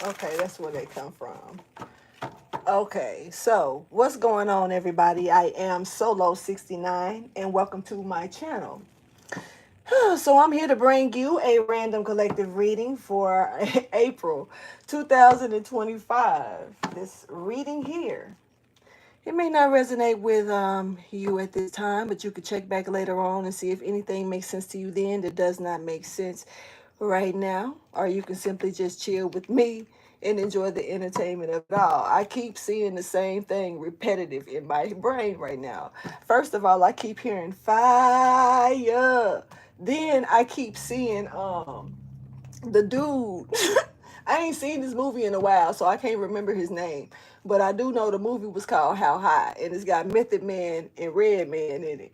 Okay, that's where they come from. Okay, so what's going on, everybody? I am Solo69, and welcome to my channel. So I'm here to bring you a random collective reading for April 2025. This reading here, it may not resonate with you at this time, but you can check back later on and see if anything makes sense to you then that does not make sense right now, or you can simply just chill with me and enjoy the entertainment of it all. I keep seeing the same thing repetitive in my brain right now. First of all, I keep hearing fire. Then I keep seeing the dude. I ain't seen this movie in a while, so I can't remember his name. But I do know the movie was called How High, and it's got Method Man and Red Man in it.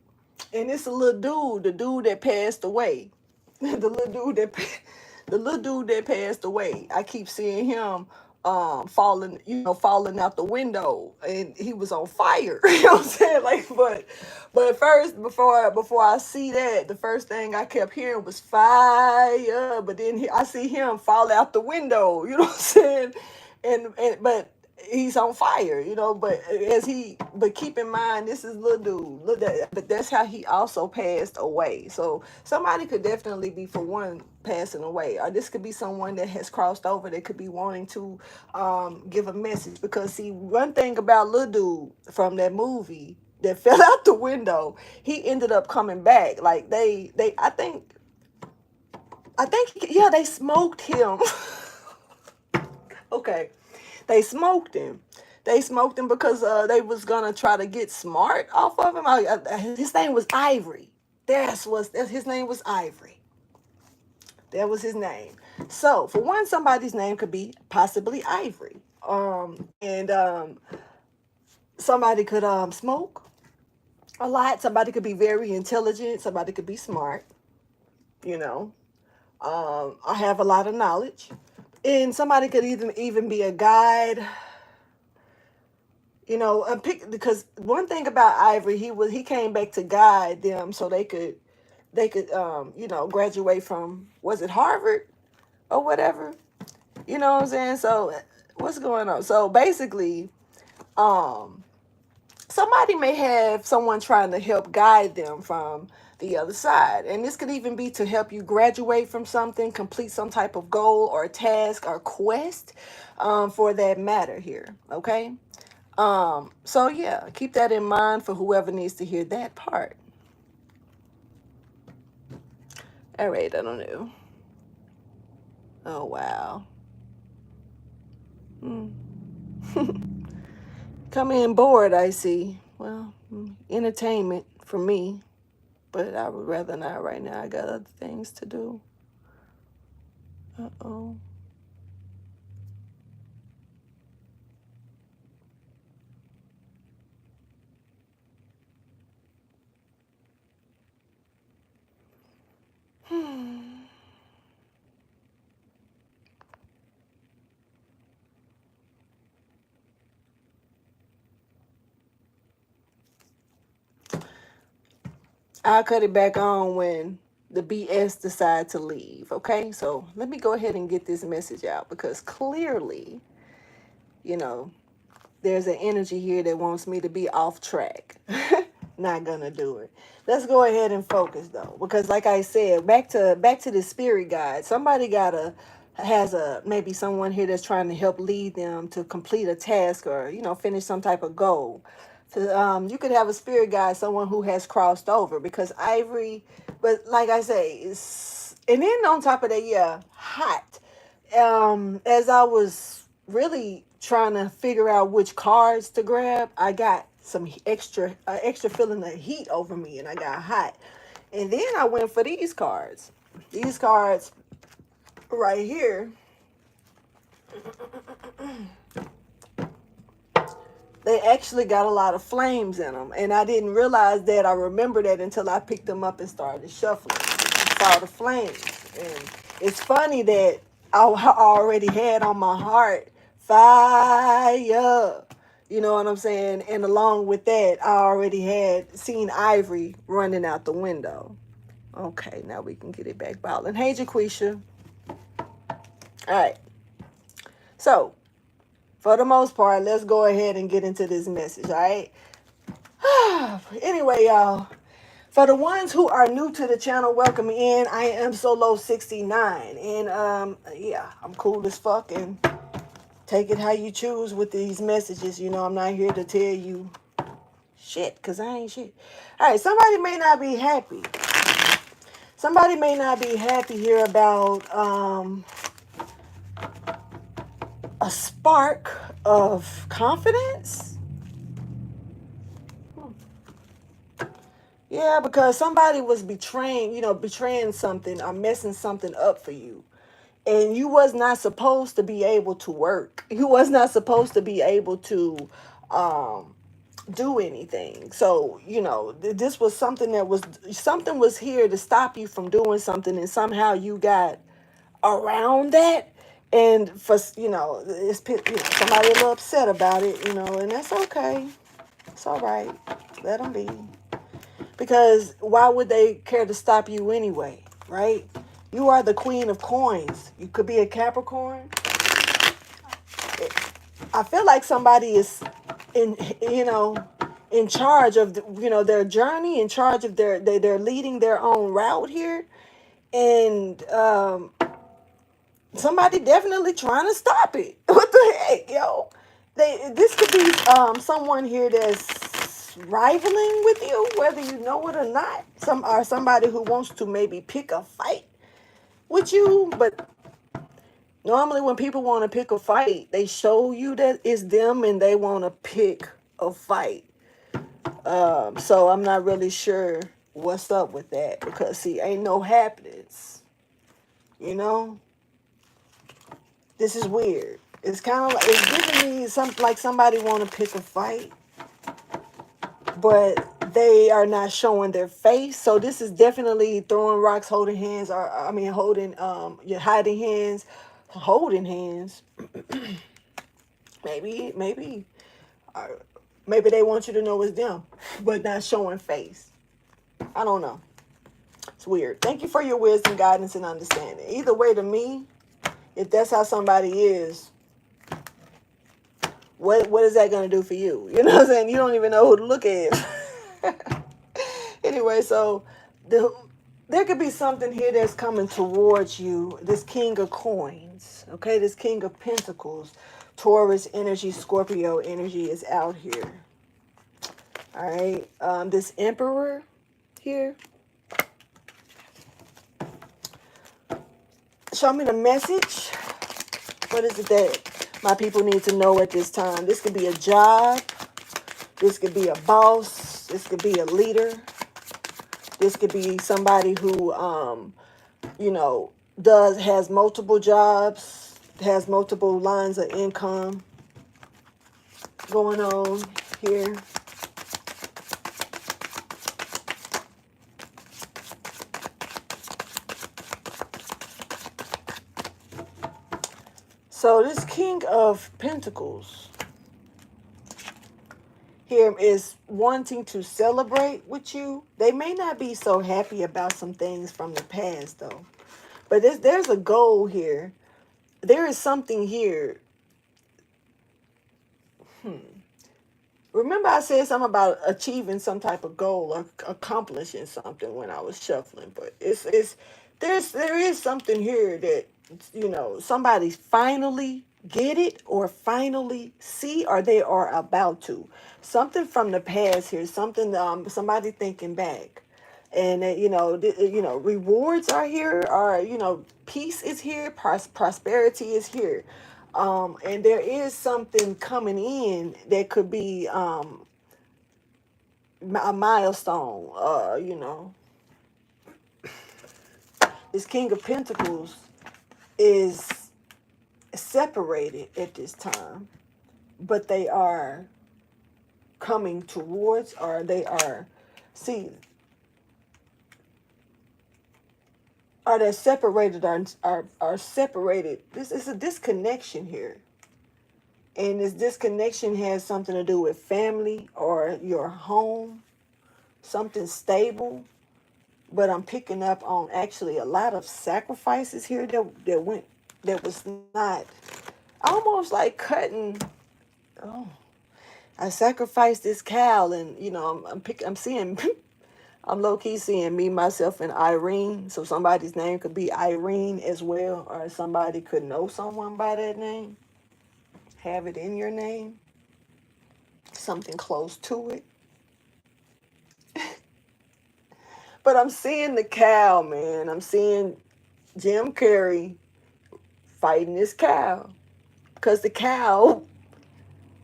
And it's a little dude, the dude that passed away. The little dude that passed away. I keep seeing him falling out the window, and he was on fire. You know what I'm saying? Like, but first, before I see that, the first thing I kept hearing was fire. But then I see him fall out the window. You know what I'm saying? But he's on fire, but keep in mind, this is little dude. But that's how he also passed away. So somebody could definitely be, for one, passing away, or this could be someone that has crossed over that could be wanting to give a message. Because see, one thing about little dude from that movie that fell out the window, he ended up coming back. Like I think yeah, they smoked him. Okay. They smoked him. They smoked him because they was gonna try to get smart off of him. His name was Ivory. His name was Ivory. That was his name. So for one, somebody's name could be possibly Ivory. And somebody could smoke a lot. Somebody could be very intelligent. Somebody could be smart. I have a lot of knowledge. And somebody could even be a guide, because one thing about Ivory, he came back to guide them so they could graduate from, was it Harvard or whatever? You know what I'm saying? So what's going on? So basically, somebody may have someone trying to help guide them from the other side. And this could even be to help you graduate from something, complete some type of goal or task or quest, for that matter here. Okay. So yeah, keep that in mind for whoever needs to hear that part. All right. I don't know. Oh, wow. Come in bored, I see. Well, entertainment for me. But I would rather not right now. I got other things to do. Uh-oh. I'll cut it back on when the BS decide to leave, okay? So let me go ahead and get this message out, because clearly, there's an energy here that wants me to be off track. Not gonna do it. Let's go ahead and focus though, because like I said, back to the spirit guide. Somebody has maybe someone here that's trying to help lead them to complete a task, or finish some type of goal. So, you could have a spirit guide, someone who has crossed over, because Ivory, but like I say, and then on top of that, yeah, hot. As I was really trying to figure out which cards to grab, I got some extra feeling of heat over me, and I got hot. And then I went for these cards. These cards right here. They actually got a lot of flames in them. And I didn't realize that. I remember that until I picked them up and started shuffling. I saw the flames. And it's funny that I already had on my heart fire. You know what I'm saying? And along with that, I already had seen Ivory running out the window. Okay, now we can get it back balling. Hey, Jaquisha. All right. So, for the most part, let's go ahead and get into this message, all right? Anyway, y'all, for the ones who are new to the channel, welcome in. I am Solo69, and yeah, I'm cool as fuck, and take it how you choose with these messages. You know, I'm not here to tell you shit, because I ain't shit. All right, somebody may not be happy. Somebody may not be happy here about a spark of confidence. Yeah, because somebody was betraying, betraying something or messing something up for you. And you was not supposed to be able to work. You was not supposed to be able to do anything. So, this was something something was here to stop you from doing something, and somehow you got around that. And for, somebody a little upset about it, and that's okay. It's all right. Let them be. Because why would they care to stop you anyway, right? You are the queen of coins. You could be a Capricorn. I feel like somebody is in charge of their journey, in charge of they're leading their own route here, and somebody definitely trying to stop it. What the heck, yo? This could be someone here that's rivaling with you, whether you know it or not. Somebody who wants to maybe pick a fight with you, but normally when people want to pick a fight, they show you that it's them and they want to pick a fight. So I'm not really sure what's up with that, because see, ain't no happenings. This is weird. It's kind of like, it's giving me like somebody want to pick a fight, but they are not showing their face. So this is definitely throwing rocks, holding hands, or holding you're hiding hands, holding hands. maybe uh, maybe they want you to know it's them, but not showing face. I don't know. It's weird. Thank you for your wisdom, guidance, and understanding. Either way, to me, if that's how somebody is, what is that going to do for you? You know what I'm saying? You don't even know who to look at. Anyway, so there could be something here that's coming towards you. This King of Coins, okay? This King of Pentacles, Taurus energy, Scorpio energy is out here. All right? This Emperor here. Show me the message. What is it that my people need to know at this time? This could be a job. This could be a boss. This could be a leader. This could be somebody who, has multiple jobs, has multiple lines of income going on here. So this King of Pentacles here is wanting to celebrate with you. They may not be so happy about some things from the past, though. But there's a goal here. There is something here. Remember I said something about achieving some type of goal or accomplishing something when I was shuffling. But there is something here that, somebody finally get it or finally see, or they are about to. Something from the past here, something, somebody thinking back. And, rewards are here, or, peace is here, prosperity is here. And there is something coming in that could be a milestone. This King of Pentacles is separated at this time, but they are coming towards, or they are, are they separated, are separated. This is a disconnection here. And this disconnection has something to do with family or your home, something stable. But I'm picking up on actually a lot of sacrifices here that was not almost like cutting. Oh, I sacrificed this cow, and I'm seeing, I'm low key seeing me, myself, and Irene. So somebody's name could be Irene as well, or somebody could know someone by that name, have it in your name, something close to it. But I'm seeing the cow, man. I'm seeing Jim Carrey fighting this cow because the cow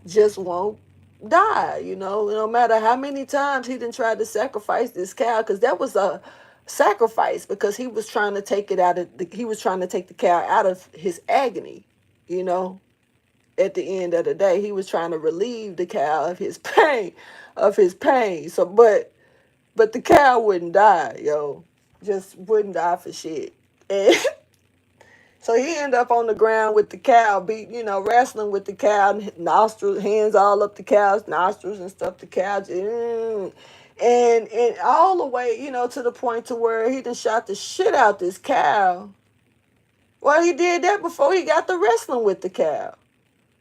just won't die. No matter how many times he didn't try to sacrifice this cow, because that was a sacrifice, because he was trying to take it out of he was trying to take the cow out of his agony. You know, at the end of the day, he was trying to relieve the cow of his pain. So, but the cow wouldn't die, yo. Just wouldn't die for shit. And so he ended up on the ground with the cow, wrestling with the cow, nostrils, hands all up the cow's nostrils and stuff. The cow, and all the way, to the point to where he done shot the shit out this cow. Well, he did that before he got to wrestling with the cow.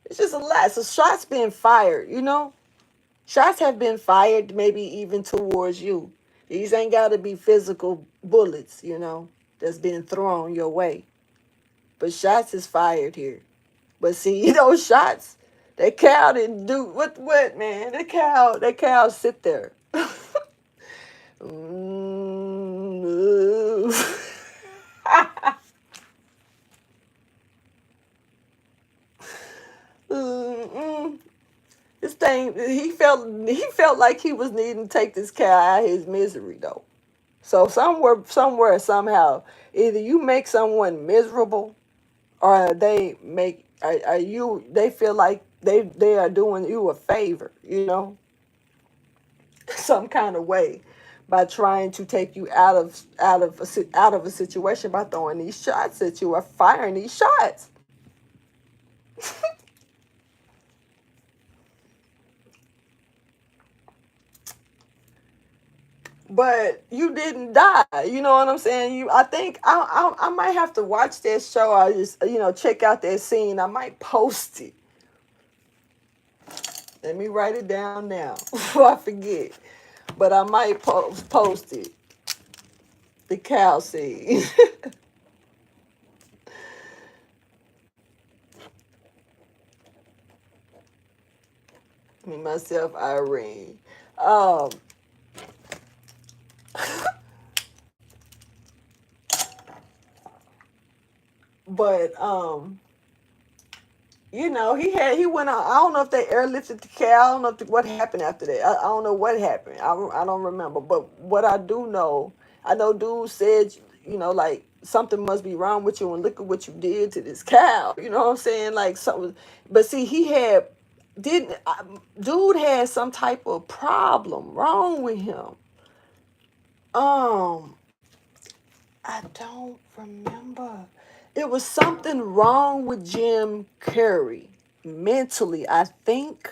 It's just a lot. So shots being fired, shots have been fired, maybe even towards you. These ain't got to be physical bullets, that's being thrown your way. But shots is fired here. But see, shots, that cow didn't do what man? That cow sit there. This thing, he felt like he was needing to take this cow out of his misery though. So somewhere, somehow, either you make someone miserable, or they feel like they are doing you a favor, some kind of way, by trying to take you out of a situation by throwing these shots at you or firing these shots. But you didn't die. You know what I'm saying? I think I might have to watch that show. I just check out that scene. I might post it. Let me write it down now before I forget. But I might post it. The cow scene. Me, myself, Irene. Um, but he went out. I don't know if they airlifted the cow. I don't know what happened after that. I don't know what happened. I don't remember. But what I do know, I know dude said, like, something must be wrong with you, and look at what you did to this cow. You know what I'm saying? Like, something. But see, dude had some type of problem wrong with him. Um, I don't remember. It was something wrong with Jim Carrey mentally, I think.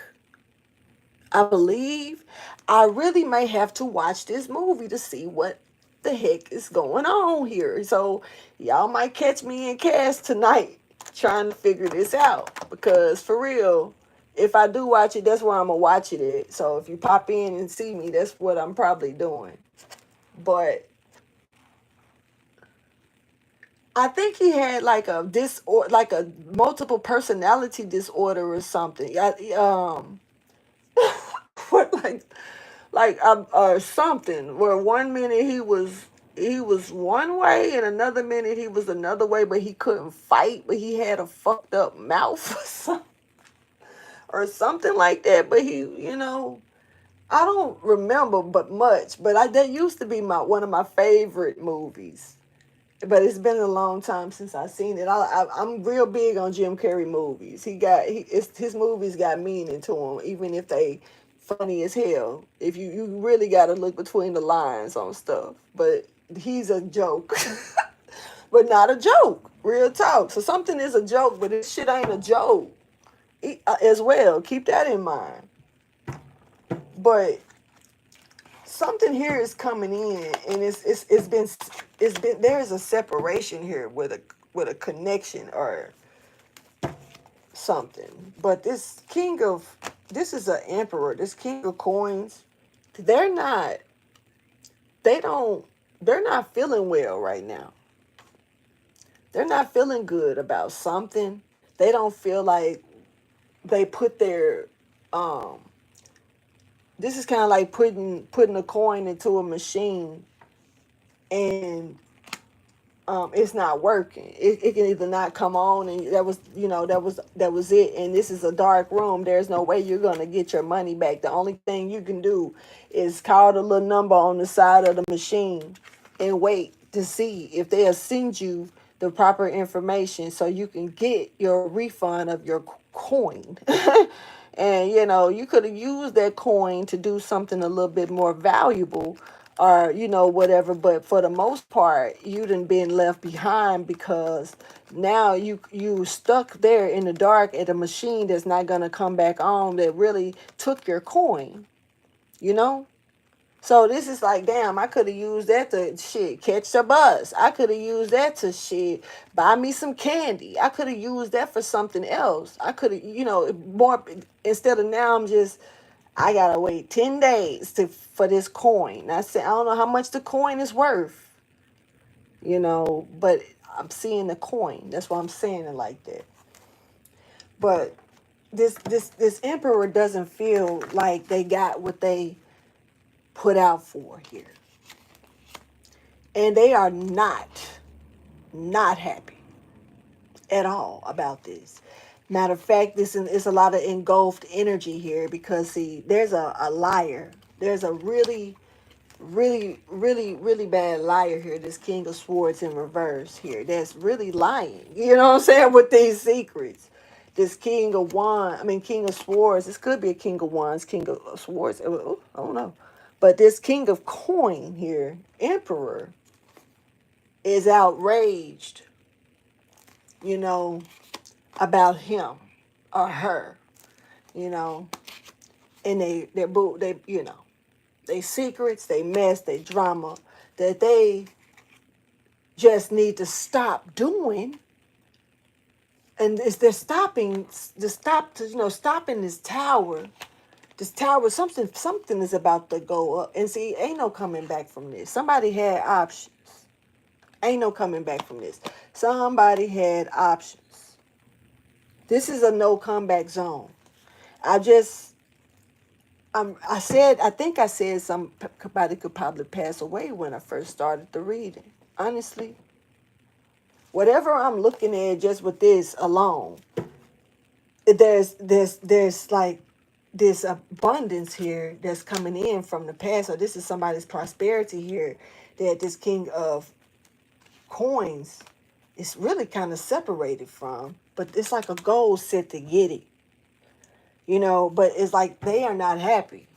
I believe. I really may have to watch this movie to see what the heck is going on here. So y'all might catch me in cast tonight trying to figure this out. Because for real, if I do watch it, that's where I'm going to watch it at. So if you pop in and see me, that's what I'm probably doing. But I think he had like a like a multiple personality disorder or something. What, something where one minute he was one way, and another minute he was another way, but he couldn't fight, but he had a fucked up mouth or something like that. But I don't remember but much. But that used to be one of my favorite movies. But it's been a long time since I've seen it. I'm real big on Jim Carrey movies. His movies got meaning to them, even if they funny as hell. If you really got to look between the lines on stuff. But he's a joke, but not a joke. Real talk. So something is a joke, but this shit ain't a joke as well. Keep that in mind. But something here is coming in, and it's been there is a separation here with a connection, or something. But this this is an emperor, this king of coins, they're not, they're not feeling well right now. They're not feeling good about something. They don't feel like they put their, this is kind of like putting a coin into a machine, and it's not working. It can either not come on, and that was, that was it. And this is a dark room. There's no way you're gonna get your money back. The only thing you can do is call the little number on the side of the machine and wait to see if they'll send you the proper information so you can get your refund of your coin. And you could have used that coin to do something a little bit more valuable, or whatever. But for the most part, you done been left behind, because now you stuck there in the dark at a machine that's not gonna come back on, that really took your coin. So this is like, damn, I could have used that to catch the bus. I could have used that to buy me some candy. I could have used that for something else. I could have, more, instead of now I gotta wait 10 days for this coin. I said, I don't know how much the coin is worth, but I'm seeing the coin. That's why I'm saying it like that. But this emperor doesn't feel like they got what they put out for here. And they are not happy at all about this. Matter of fact, this is a lot of engulfed energy here, because see, there's a liar. There's a really, really, really, really bad liar here. This King of Swords in reverse here. That's really lying. You know what I'm saying? With these secrets. This King of Swords. This could be a King of Wands, King of Swords. I don't know. But this King of Coin here, Emperor, is outraged, about him or her, and they secrets, they mess, they drama that they just need to stop doing. And they're stopping this tower. This tower, something is about to go up. And see, ain't no coming back from this. Somebody had options. Ain't no coming back from this. Somebody had options. This is a no comeback zone. I think I said somebody could probably pass away when I first started the reading. Honestly. Whatever I'm looking at just with this alone, there's like this abundance here that's coming in from the past. So this is somebody's prosperity here that this King of Coins is really kind of separated from. But it's like a goal set to get it. But it's like they are not happy.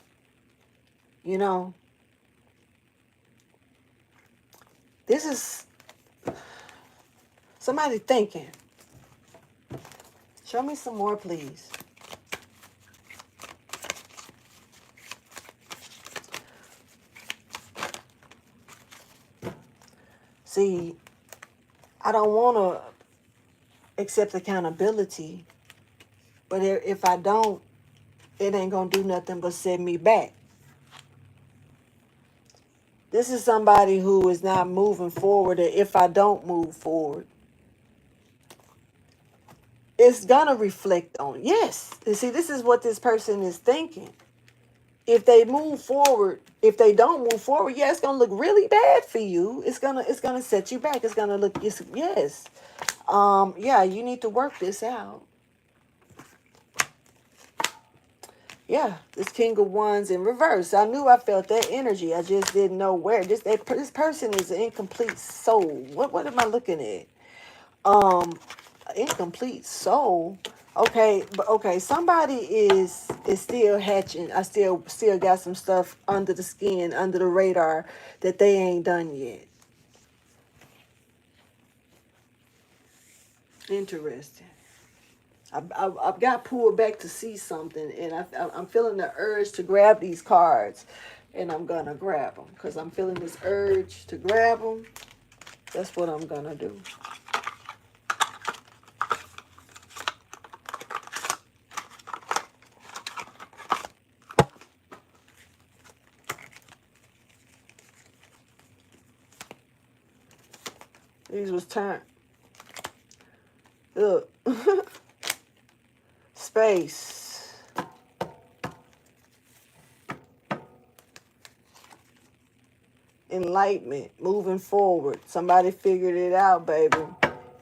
This is somebody thinking. Show me some more, please. See, I don't want to accept accountability, but if I don't, it ain't going to do nothing but set me back. This is somebody who is not moving forward. If I don't move forward, it's going to reflect on. Yes. You see, this is what this person is thinking. If they move forward, if they don't move forward, yeah, it's going to look really bad for you. It's going to set you back. It's going to look, yes. Yeah, you need to work this out. Yeah, this King of Wands in reverse. I knew I felt that energy. I just didn't know where. This person is an incomplete soul. What am I looking at? Incomplete soul. Okay, but okay, somebody is still hatching. I still got some stuff under the skin, under the radar that they ain't done yet. Interesting. I've got pulled back to see something, and I'm feeling the urge to grab these cards, and I'm gonna grab them because I'm feeling this urge to grab them. That's what I'm gonna do. These was turned. Look. Space. Enlightenment. Moving forward. Somebody figured it out, baby.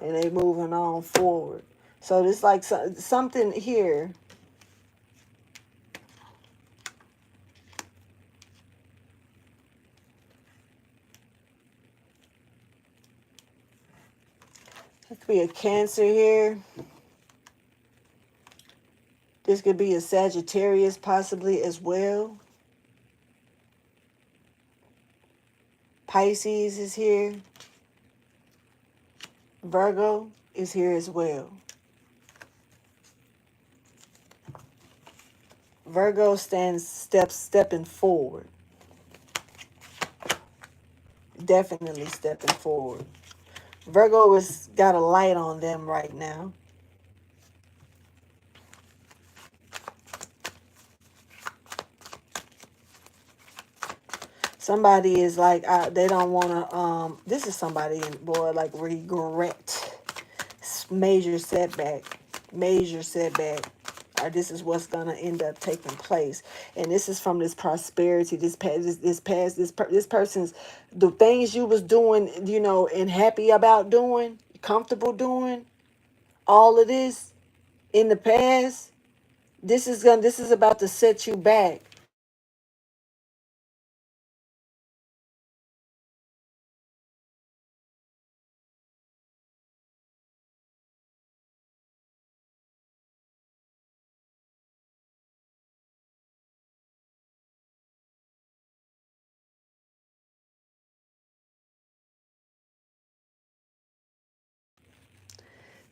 And they moving on forward. So there's like something here. There could be a Cancer here. This could be a Sagittarius possibly as well. Pisces is here. Virgo is here as well. Virgo stepping forward. Definitely stepping forward. Virgo has got a light on them right now. Somebody is like, they don't want to, this is somebody, boy, like regret. Major setback. Major setback. Or this is what's going to end up taking place. And this is from this prosperity, this person's, the things you was doing, you know, and happy about doing, comfortable doing, all of this in the past, this is about to set you back.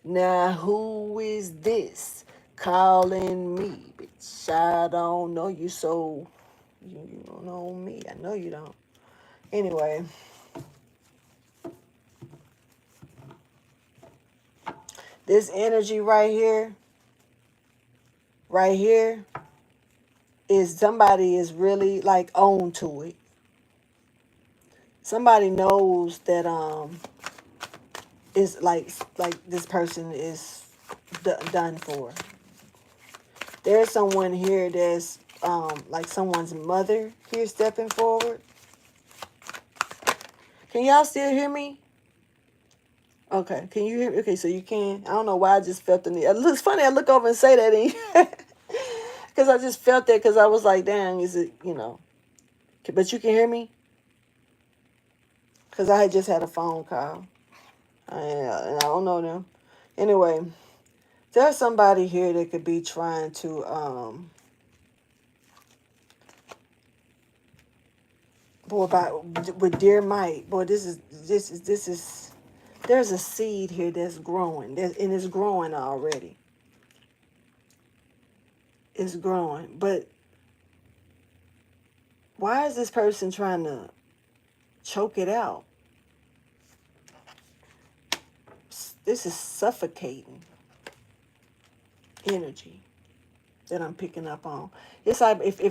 Now, who is this calling me? Bitch, I don't know you, so you don't know me. I know you don't. Anyway, this energy right here, is somebody is really like on to it. Somebody knows that is like this person is done for. There's someone here that's like someone's mother here stepping forward. Can y'all still hear me? Okay, can you hear me? Okay, so you can. I don't know why I just felt the need. It looks funny. I look over and say that, because I just felt that, because I was like, dang, is it, you know? But you can hear me? Because I had just had a phone call. And I don't know them. Anyway, there's somebody here that could be trying to, boy, with dear might, boy, this is, there's a seed here that's growing, and it's growing already. It's growing, but why is this person trying to choke it out? This is suffocating energy that I'm picking up on. It's like if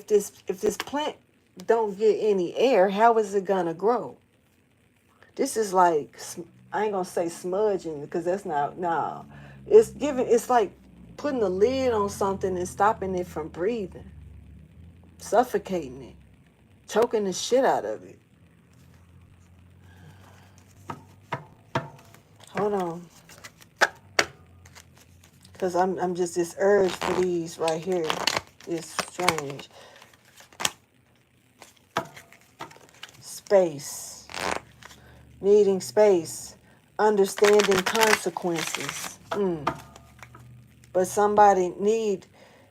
this plant don't get any air, how is it gonna grow? This is like, I ain't gonna say smudging, because that's not, nah. It's like putting a lid on something and stopping it from breathing, suffocating it, choking the shit out of it. Hold on, because I'm just, this urge for these right here is strange. Space, needing space, understanding consequences. But somebody need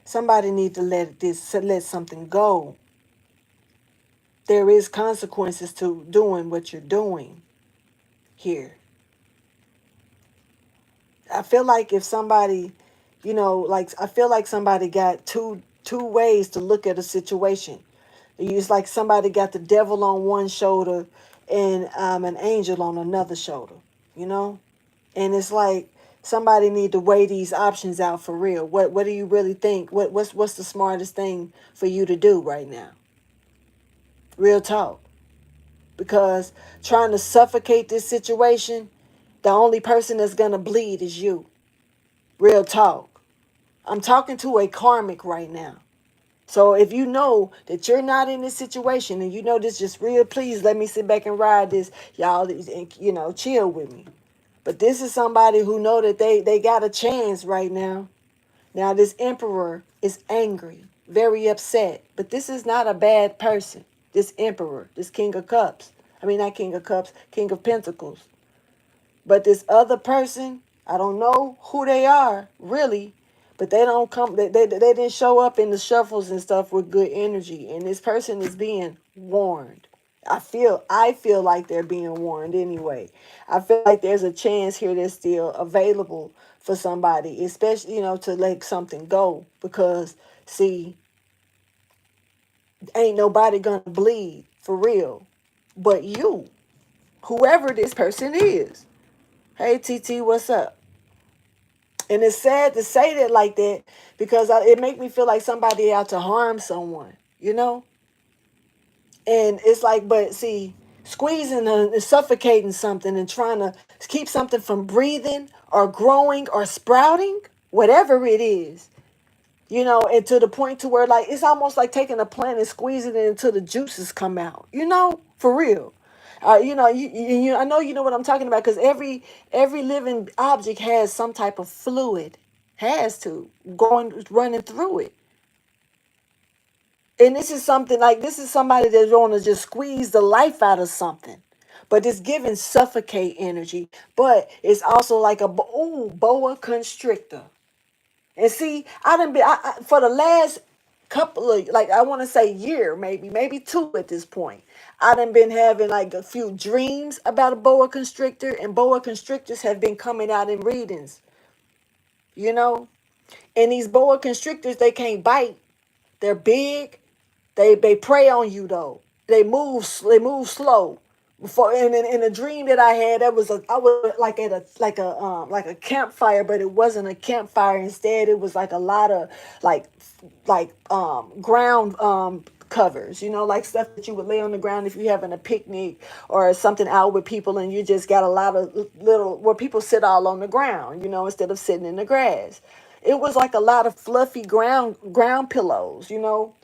to let something go. There is consequences to doing what you're doing here. I feel like if somebody, you know, like, I feel like somebody got two ways to look at a situation. It's like somebody got the devil on one shoulder and an angel on another shoulder, you know? And it's like somebody need to weigh these options out for real. What do you really think? What's the smartest thing for you to do right now? Real talk. because trying to suffocate this situation, the only person that's going to bleed is you. Real talk. I'm talking to a karmic right now. So if you know that you're not in this situation and you know this just real, please let me sit back and ride this, y'all, and, you know, chill with me. But this is somebody who know that they got a chance right now. Now this emperor is angry, very upset, but this is not a bad person. This emperor, this king of cups. I mean, not king of cups, king of pentacles. But this other person, I don't know who they are, really, but they don't come, they didn't show up in the shuffles and stuff with good energy. And this person is being warned. I feel like they're being warned anyway. I feel like there's a chance here that's still available for somebody, especially, you know, to let something go. Because, see, ain't nobody gonna bleed for real but you, whoever this person is. Hey, TT, what's up? And it's sad to say that like that because it make me feel like somebody out to harm someone, you know? And it's like, but see, squeezing and suffocating something and trying to keep something from breathing or growing or sprouting, whatever it is, you know, and to the point to where like, it's almost like taking a plant and squeezing it until the juices come out, you know, for real. You know, I know you know what I'm talking about because every living object has some type of fluid, has to running through it. And this is something like this is somebody that's going to just squeeze the life out of something, but it's giving suffocate energy. But it's also like a boa constrictor. And see, I done been for the last couple of like I want to say year, maybe two at this point. I done been having like a few dreams about a boa constrictor, and boa constrictors have been coming out in readings, you know. And these boa constrictors, they can't bite. They're big. They prey on you though. They move slow. Before in a dream that I had, I was like at a campfire, but it wasn't a campfire. Instead, it was like a lot of like ground covers, you know, like stuff that you would lay on the ground if you're having a picnic or something out with people, and you just got a lot of little where people sit all on the ground, you know, instead of sitting in the grass. It was like a lot of fluffy ground pillows, you know,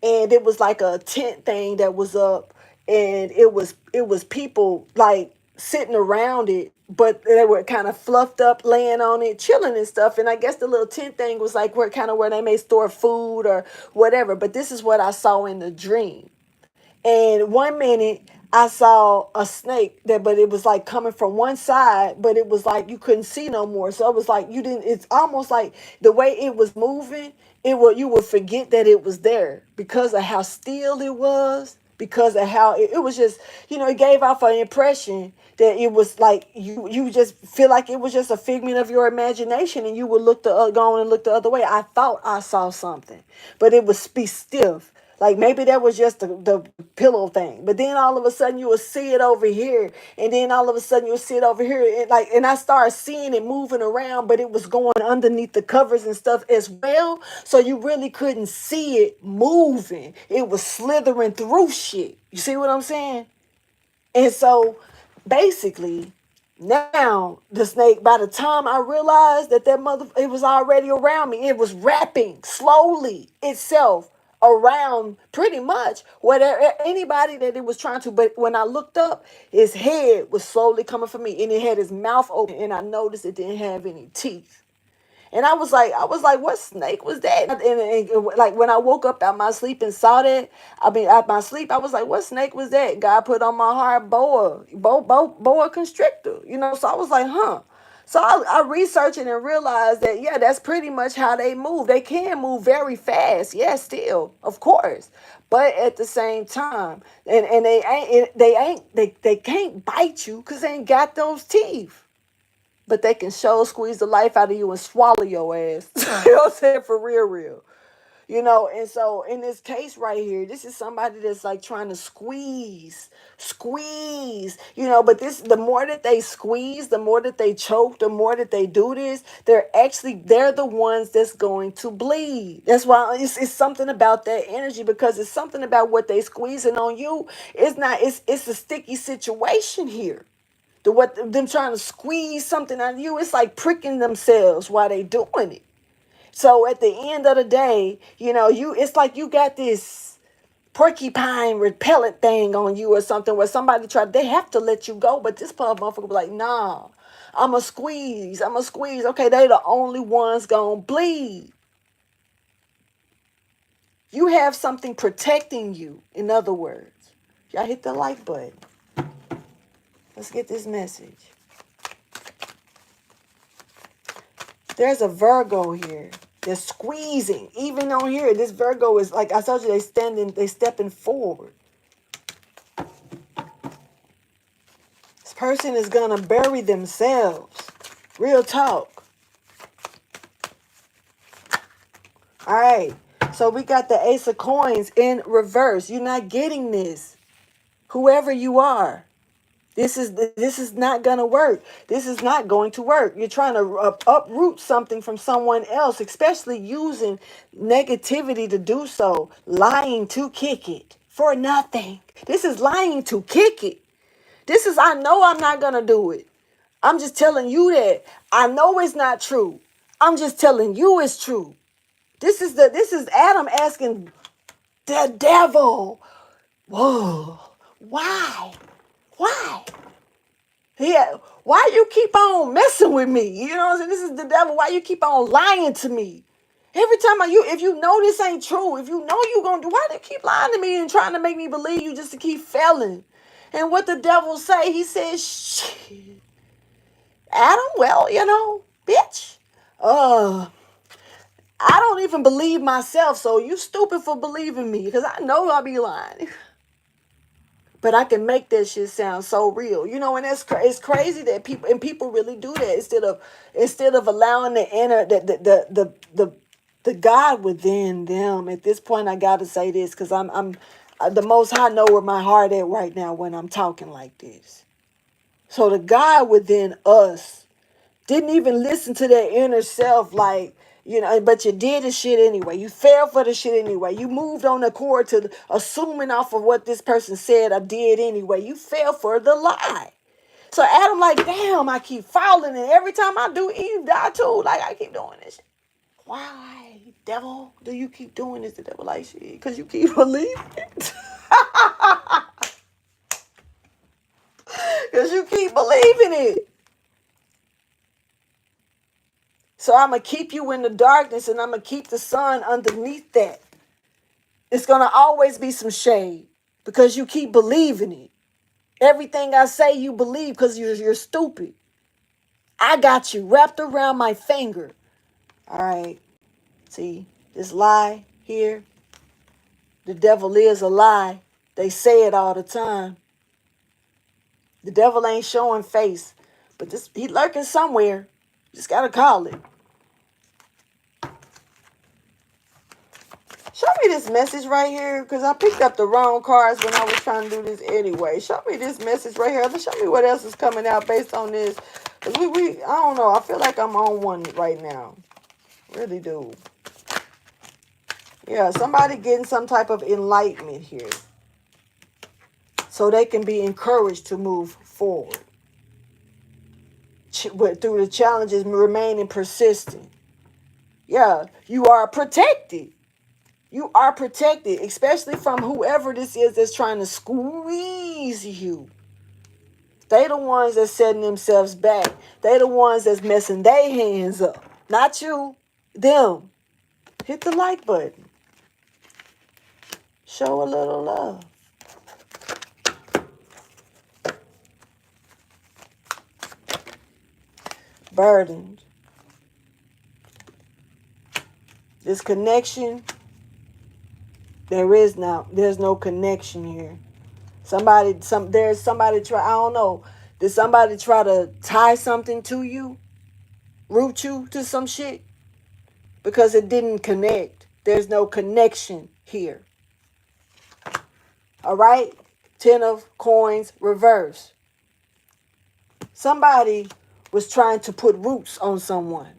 and it was like a tent thing that was up, and it was people like sitting around it, but they were kind of fluffed up, laying on it, chilling and stuff. And I guess the little tent thing was like where they may store food or whatever. But this is what I saw in the dream. And 1 minute I saw a snake but it was like coming from one side, but it was like you couldn't see no more. So it was like you didn't, it's almost like the way it was moving, you would forget that it was there because of how still it was, because of how it was just, you know, it gave off an impression that it was like you just feel like it was just a figment of your imagination, and you would go on and look the other way. I thought I saw something, but it would be stiff. Like maybe that was just the pillow thing. But then all of a sudden you will see it over here. And then all of a sudden you'll see it over here. And I started seeing it moving around, but it was going underneath the covers and stuff as well. So you really couldn't see it moving. It was slithering through shit. You see what I'm saying? And so basically, now the snake, by the time I realized it was already around me, it was wrapping slowly itself around pretty much whatever anybody that it was trying to. But when I looked up, his head was slowly coming for me, and it had his mouth open, and I noticed it didn't have any teeth. And I was like, what snake was that? And like when I woke up out my sleep and saw that, I mean, out my sleep, I was like, what snake was that? God put on my heart boa constrictor, you know? So I was like, huh. So I researched it and realized that, yeah, that's pretty much how they move. They can move very fast. Yes, still, of course. But at the same time, and they can't bite you because they ain't got those teeth. But they can squeeze the life out of you and swallow your ass. You know what I'm saying? For real, real. You know, and so in this case right here, this is somebody that's like trying to squeeze, you know, but the more that they squeeze, the more that they choke, the more that they do this, they're the ones that's going to bleed. That's why it's something about that energy, because it's something about what they squeezing on you. It's a sticky situation here. Them trying to squeeze something out of you, it's like pricking themselves while they doing it. So at the end of the day, you know, it's like you got this porcupine repellent thing on you or something, where they have to let you go, but this motherfucker be like, nah, I'ma squeeze. Okay, they the only ones gonna bleed. You have something protecting you, in other words. Y'all hit the like button. Let's get this message. There's a Virgo here. They're squeezing. Even on here, this Virgo is like I told you, they stepping forward. This person is gonna bury themselves. Real talk. All right. So we got the Ace of Coins in reverse. You're not getting this. Whoever you are. This is not going to work. This is not going to work. You're trying to uproot something from someone else, especially using negativity to do so. Lying to kick it for nothing. This is lying to kick it. I know I'm not going to do it. I'm just telling you that. I know it's not true. I'm just telling you it's true. This is Adam asking the devil, whoa, why? Why? Yeah, why you keep on messing with me? You know what I'm saying? This is the devil. Why you keep on lying to me? Every time if you know this ain't true, if you know you gonna do, why do you keep lying to me and trying to make me believe you just to keep failing? And what the devil say? He says, shit. Adam, well, you know, bitch. I don't even believe myself, so you stupid for believing me, because I know I'll be lying. But I can make that shit sound so real, you know, and it's crazy that people really do that instead of allowing the inner the God within them. At this point, I gotta say this, because I'm the Most High know where my heart at right now when I'm talking like this. So the God within us didn't even listen to that inner self, like, you know, but you did the shit anyway. You fell for the shit anyway. You moved on the accord to assuming off of what this person said I did anyway. You fell for the lie. So Adam like, damn, I keep falling, and every time I do, Eve die too. Like, I keep doing this shit. Why, devil, do you keep doing this? The devil like, shit, because you keep believing it. Because you keep believing it. So I'm going to keep you in the darkness, and I'm going to keep the sun underneath that. It's going to always be some shade because you keep believing it. Everything I say you believe because you're stupid. I got you wrapped around my finger. All right. See, this lie here, the devil is a lie. They say it all the time. The devil ain't showing face, but he lurking somewhere. Just got to call it. Show me this message right here, because I picked up the wrong cards when I was trying to do this anyway. Show me this message right here. Show me what else is coming out based on this. Because I don't know. I feel like I'm on one right now. Really do. Yeah, somebody getting some type of enlightenment here, so they can be encouraged to move forward. Through the challenges, remaining persistent. Yeah, you are protected. You are protected, especially from whoever this is that's trying to squeeze you. They the ones that's setting themselves back. They the ones that's messing their hands up. Not you, them. Hit the like button. Show a little love. Burdened. This connection, there's no connection here. There's somebody try, I don't know. Did somebody try to tie something to you? Root you to some shit? Because it didn't connect. There's no connection here. All right? 10 of coins reverse. Somebody was trying to put roots on someone.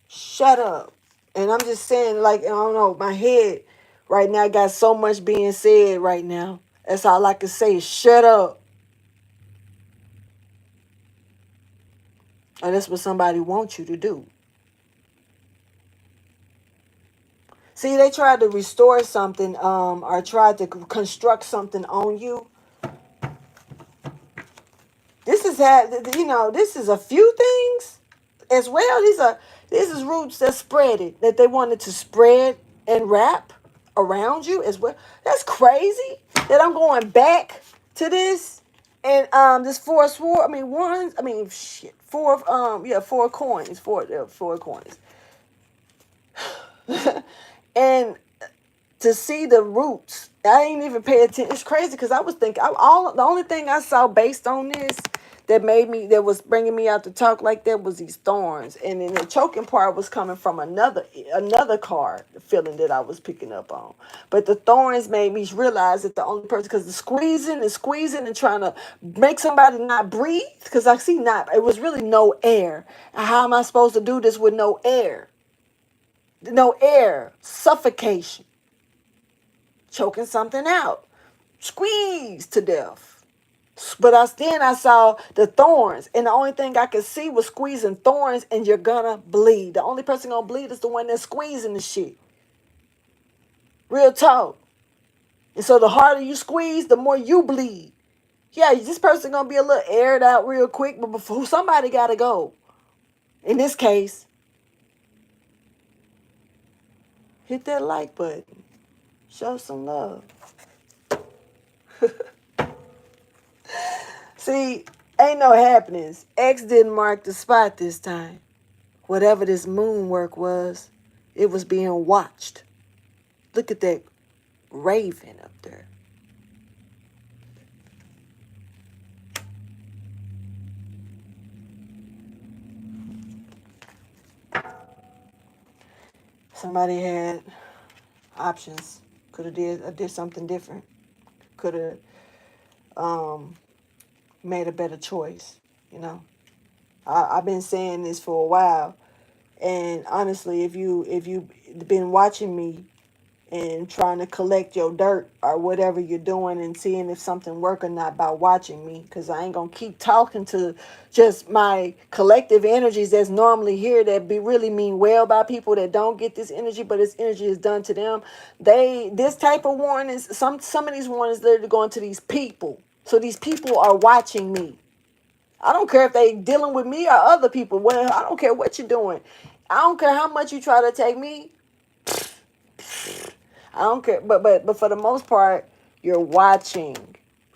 Shut up. And I'm just saying, like, I don't know, my head right now got so much being said right now. That's all I can say is shut up. And that's what somebody wants you to do. See, they tried to restore something, or tried to construct something on you. This is this is a few things as well. This is roots that spread it, that they wanted to spread and wrap around you as well. That's crazy that I'm going back to this. And this four sword, four coins, four coins. And to see the roots, I ain't even pay attention. It's crazy because I was thinking, the only thing I saw based on this that was bringing me out to talk like that was these thorns. And then the choking part was coming from another card, the feeling that I was picking up on. But the thorns made me realize that the only person, because the squeezing and trying to make somebody not breathe, because I see it was really no air. And how am I supposed to do this with no air? No air, suffocation, choking something out, squeeze to death. But I saw the thorns, and the only thing I could see was squeezing thorns, and you're gonna bleed. The only person gonna bleed is the one that's squeezing the shit. Real talk. And so the harder you squeeze, the more you bleed. Yeah, this person gonna be a little aired out real quick, but before somebody gotta go. In this case, hit that like button. Show some love. See, ain't no happenings. X didn't mark the spot this time. Whatever this moon work was, it was being watched. Look at that raven up there. Somebody had options. Could have did something different. Could have made a better choice. I've been saying this for a while, and honestly, if you've been watching me and trying to collect your dirt or whatever you're doing and seeing if something work or not by watching me, because I ain't gonna keep talking to just my collective energies that's normally here that really mean well by people that don't get this energy, but this energy is done to them. This type of warnings, some of these warnings literally going to these people. So these people are watching me. I don't care if they dealing with me or other people. Well, I don't care what you're doing. I don't care how much you try to take me. I don't care, but for the most part, you're watching.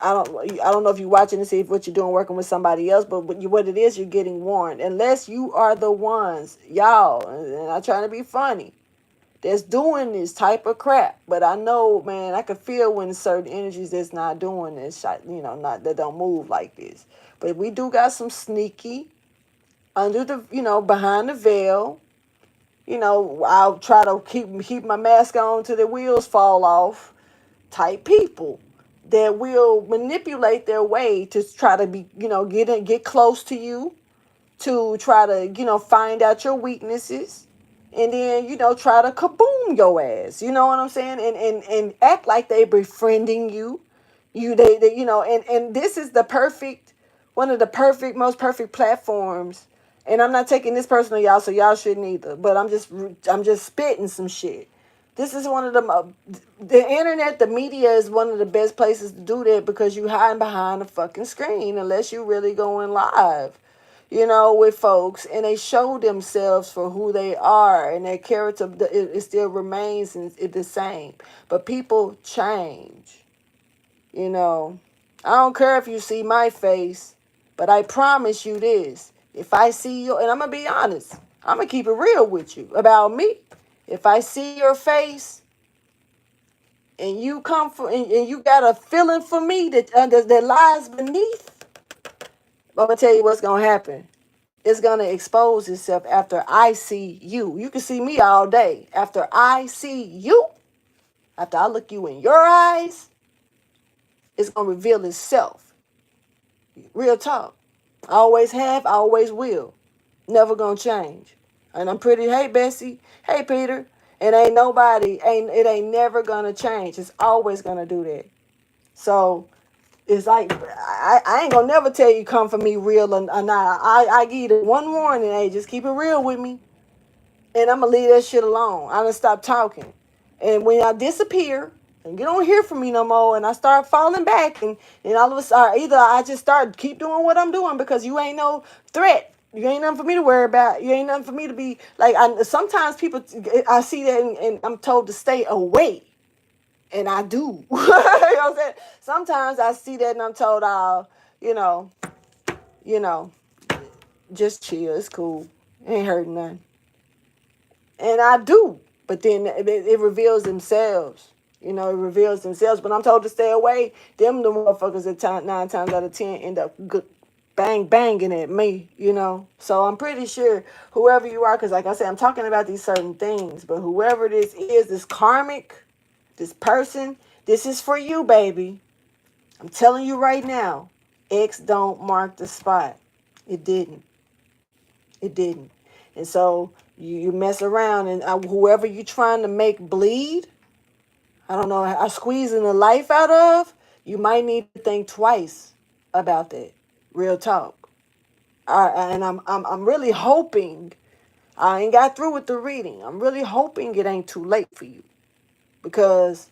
I don't know if you're watching to see if what you're doing working with somebody else, but what it is, you're getting warned. Unless you are the ones, y'all, and I'm trying to be funny, that's doing this type of crap. But I know, man, I can feel when certain energies that's not doing this, not that don't move like this. But we do got some sneaky under the, behind the veil. I'll try to keep my mask on till the wheels fall off type people that will manipulate their way to try to be, get close to you, to try to, find out your weaknesses, and then, try to kaboom your ass. You know what I'm saying? And act like they befriending you. And this is one of the most perfect platforms. And I'm not taking this personal, y'all, so y'all shouldn't either. But I'm just spitting some shit. This is one of the internet, the media is one of the best places to do that, because you hiding behind a fucking screen unless you really going live, with folks, and they show themselves for who they are, and their character, it still remains the same. But people change, I don't care if you see my face, but I promise you this. If I see you, and I'm going to be honest, I'm going to keep it real with you about me. If I see your face and you come for, and you got a feeling for me that lies beneath, I'm gonna tell you what's gonna happen. It's gonna expose itself after I see you. You can see me all day. After I see you, after I look you in your eyes, it's gonna reveal itself. Real talk. I always have, I always will. Never gonna change. And I'm pretty, hey Bessie, hey Peter. It ain't never gonna change. It's always gonna do that. So it's like I ain't gonna never tell you come for me real or not. I give you one warning, hey, just keep it real with me. And I'm gonna leave that shit alone. I'm gonna stop talking. And when I disappear and you don't hear from me no more, and I start falling back, and all of a sudden, either I just start keep doing what I'm doing because you ain't no threat. You ain't nothing for me to worry about. You ain't nothing for me to be like. Sometimes people, I see that, and I'm told to stay away, and I do. You know what I'm saying? Sometimes I see that, and I'm told, you know, you know, just chill. It's cool. Ain't hurting nothing. And I do. But then it reveals themselves. You know, it reveals themselves. But I'm told to stay away. Them the motherfuckers that 9 times out of 10 end up banging at me, you know. So I'm pretty sure whoever you are, because like I said, I'm talking about these certain things. But whoever this is, this karmic, this person, this is for you, baby. I'm telling you right now, X don't mark the spot. It didn't. It didn't. And so you mess around, and whoever you're trying to make bleed, I don't know, are squeezing the life out of, you might need to think twice about that. Real talk. And I'm really hoping, I ain't got through with the reading. I'm really hoping it ain't too late for you. Because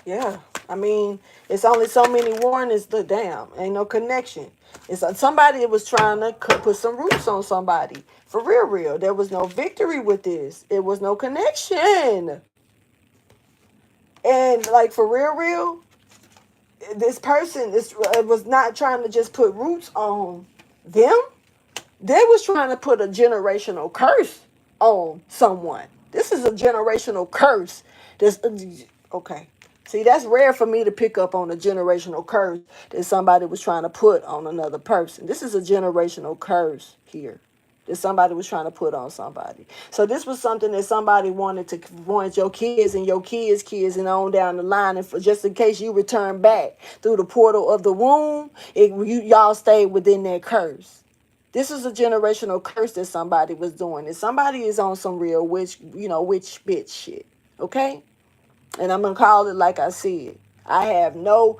yeah, I mean, it's only so many warnings. Damn, ain't no connection. It's somebody that was trying to put some roots on somebody. For real, real. There was no victory with this. It was no connection. And like for real, real, this person was not trying to just put roots on them. They was trying to put a generational curse on someone. This is a generational curse. This okay. See, that's rare for me to pick up on a generational curse that somebody was trying to put on another person. This is a generational curse here that somebody was trying to put on somebody. So this was something that somebody wanted your kids and your kids and on down the line, and for just in case you return back through the portal of the womb, y'all stayed within that curse. This is a generational curse that somebody was doing. And somebody is on some real witch bitch shit. Okay? And I'm going to call it like I see it. I have no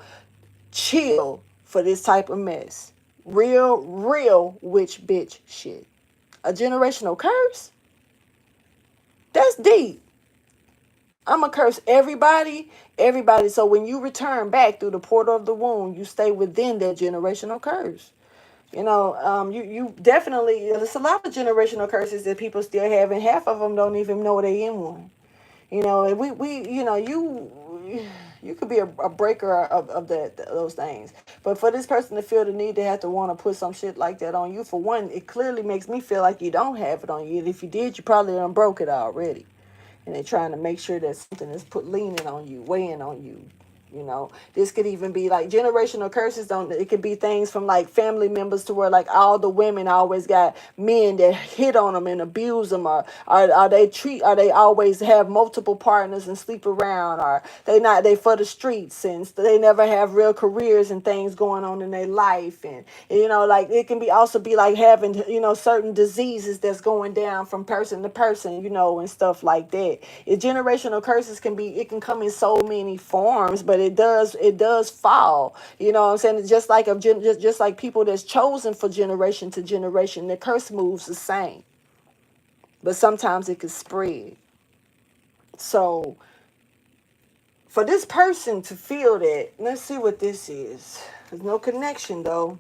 chill for this type of mess. Real witch bitch shit. A generational curse? That's deep. I'm going to curse everybody. So when you return back through the portal of the womb, you stay within that generational curse. You know, you definitely, there's a lot of generational curses that people still have, and half of them don't even know they in one. You know, you could be a breaker of those things. But for this person to feel the need to have to want to put some shit like that on you, for one, it clearly makes me feel like you don't have it on you. And if you did, you probably done broke it already. And they're trying to make sure that something is leaning on you, weighing on you. You know, this could even be like generational curses. It could be things from like family members to where like all the women always got men that hit on them and abuse them, or they always have multiple partners and sleep around, or they for the streets, and they never have real careers and things going on in their life. And you know, like it can also be like having, you know, certain diseases that's going down from person to person, you know, and stuff like that. Generational curses can come in so many forms, but it does fall. You know what I'm saying? Just like people that's chosen for generation to generation, the curse moves the same. But sometimes it can spread. So for this person to feel that, let's see what this is. There's no connection though.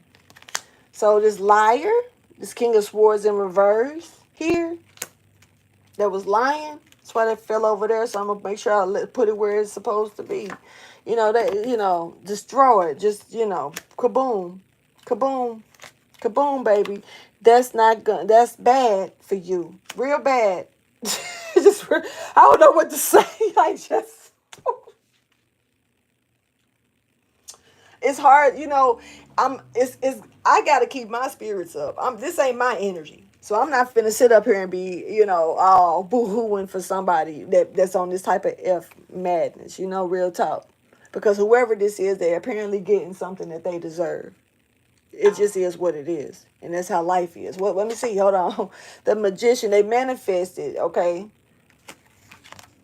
So this liar, this King of Swords in reverse here, that was lying. That's why that fell over there. So I'm gonna make sure I put it where it's supposed to be. You know, destroy it. Just, you know, kaboom, kaboom, Kaboom, baby. That's not good. That's bad for you. Real bad. Just, I don't know what to say. I just, it's hard, I gotta keep my spirits up. This ain't my energy. So I'm not finna sit up here and be, all boo-hooing for somebody that's on this type of F madness, real talk. Because whoever this is, they're apparently getting something that they deserve. It just is what it is. And that's how life is. Well, let me see. Hold on. The magician, they manifested, okay?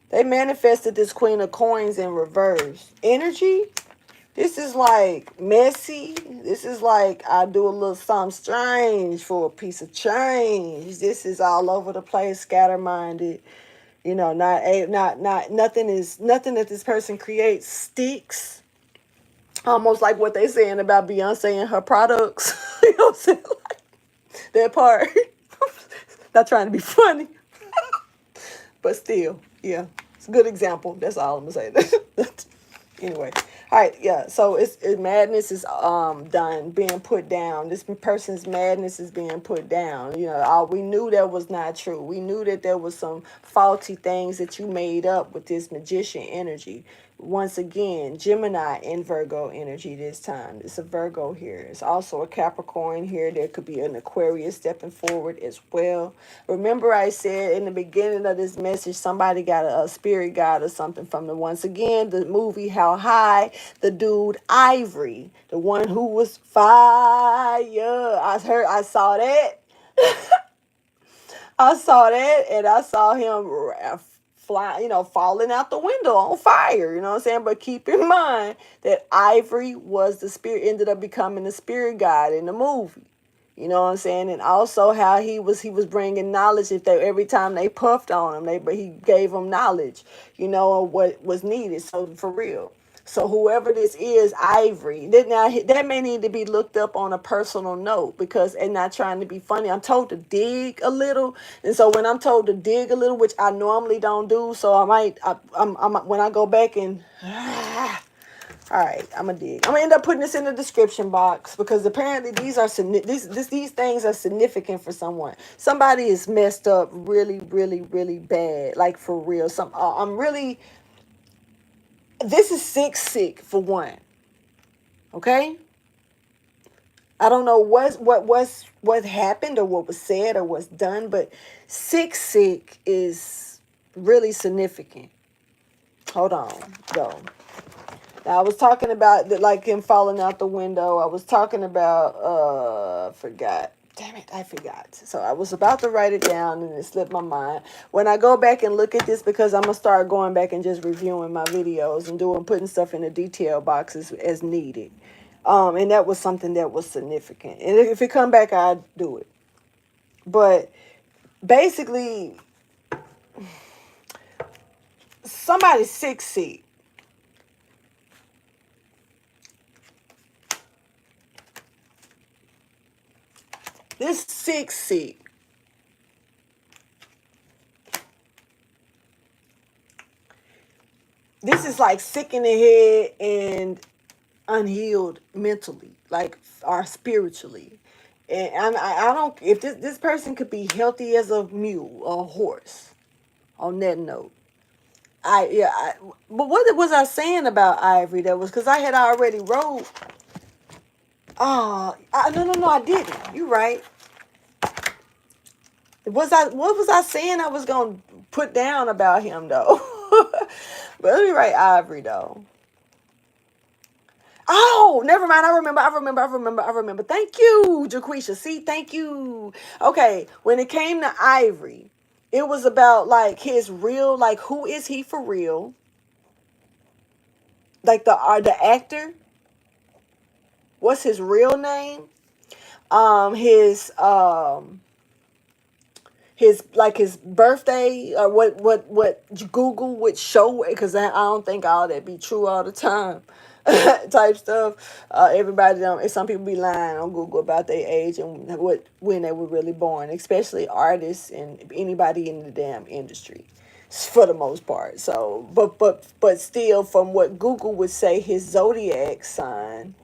They manifested this Queen of Coins in reverse. Energy? This is like messy. This is like I do a little something strange for a piece of change. This is all over the place, scatterminded. Nothing that this person creates sticks. Almost like what they saying about Beyonce and her products. You know what I'm saying? Like, that part. Not trying to be funny. But still, yeah. It's a good example. That's all I'm going to say. Anyway. All right, yeah. So madness is done, being put down. This person's madness is being put down. We knew that was not true. We knew that there was some faulty things that you made up with this magician energy. Once again, Gemini and Virgo energy this time. It's a Virgo here. It's also a Capricorn here. There could be an Aquarius stepping forward as well. Remember I said in the beginning of this message, somebody got a spirit guide or something from once again, the movie How High, the dude Ivory, the one who was fire. I saw that. I saw that, and I saw him fly, falling out the window on fire, you know what I'm saying? But keep in mind that Ivory was the spirit, ended up becoming the spirit guide in the movie. You know what I'm saying? And also how he was bringing knowledge every time they puffed on him, but he gave them knowledge, of what was needed. So for real. So whoever this is, Ivory, that may need to be looked up on a personal note and not trying to be funny. I'm told to dig a little. And so when I'm told to dig a little, which I normally don't do, so when I go back and, all right, I'm going to dig. I'm going to end up putting this in the description box because apparently these things are significant for someone. Somebody is messed up really, really, really bad, like for real. This is sick for one. Okay? I don't know what happened or what was said or what's done, but sick is really significant. Hold on, though. Now, I was talking about like him falling out the window. I was talking about forgot. Damn it, I forgot. So I was about to write it down and it slipped my mind. When I go back and look at this, because I'm going to start going back and just reviewing my videos and putting stuff in the detail boxes as needed. And that was something that was significant. And if it come back, I'd do it. But basically, somebody's sick. This sick. This is like sick in the head and unhealed mentally, like or spiritually. And I don't, if this person could be healthy as a mule or a horse on that note. But what was I saying about Ivory? That was because I had already wrote. No, I didn't. You're right. What was I saying I was going to put down about him, though? But let me write Ivory, though. Oh, never mind. I remember. Thank you, Jaquisha. See, thank you. Okay, when it came to Ivory, it was about, like, his real, like, who is he for real? Like, the actor. What's his real name? His birthday or what Google would show, because I don't think all that be true all the time. Type stuff. Everybody don't. Some people be lying on Google about their age and when they were really born, especially artists and anybody in the damn industry, for the most part. So, but still, from what Google would say, his zodiac sign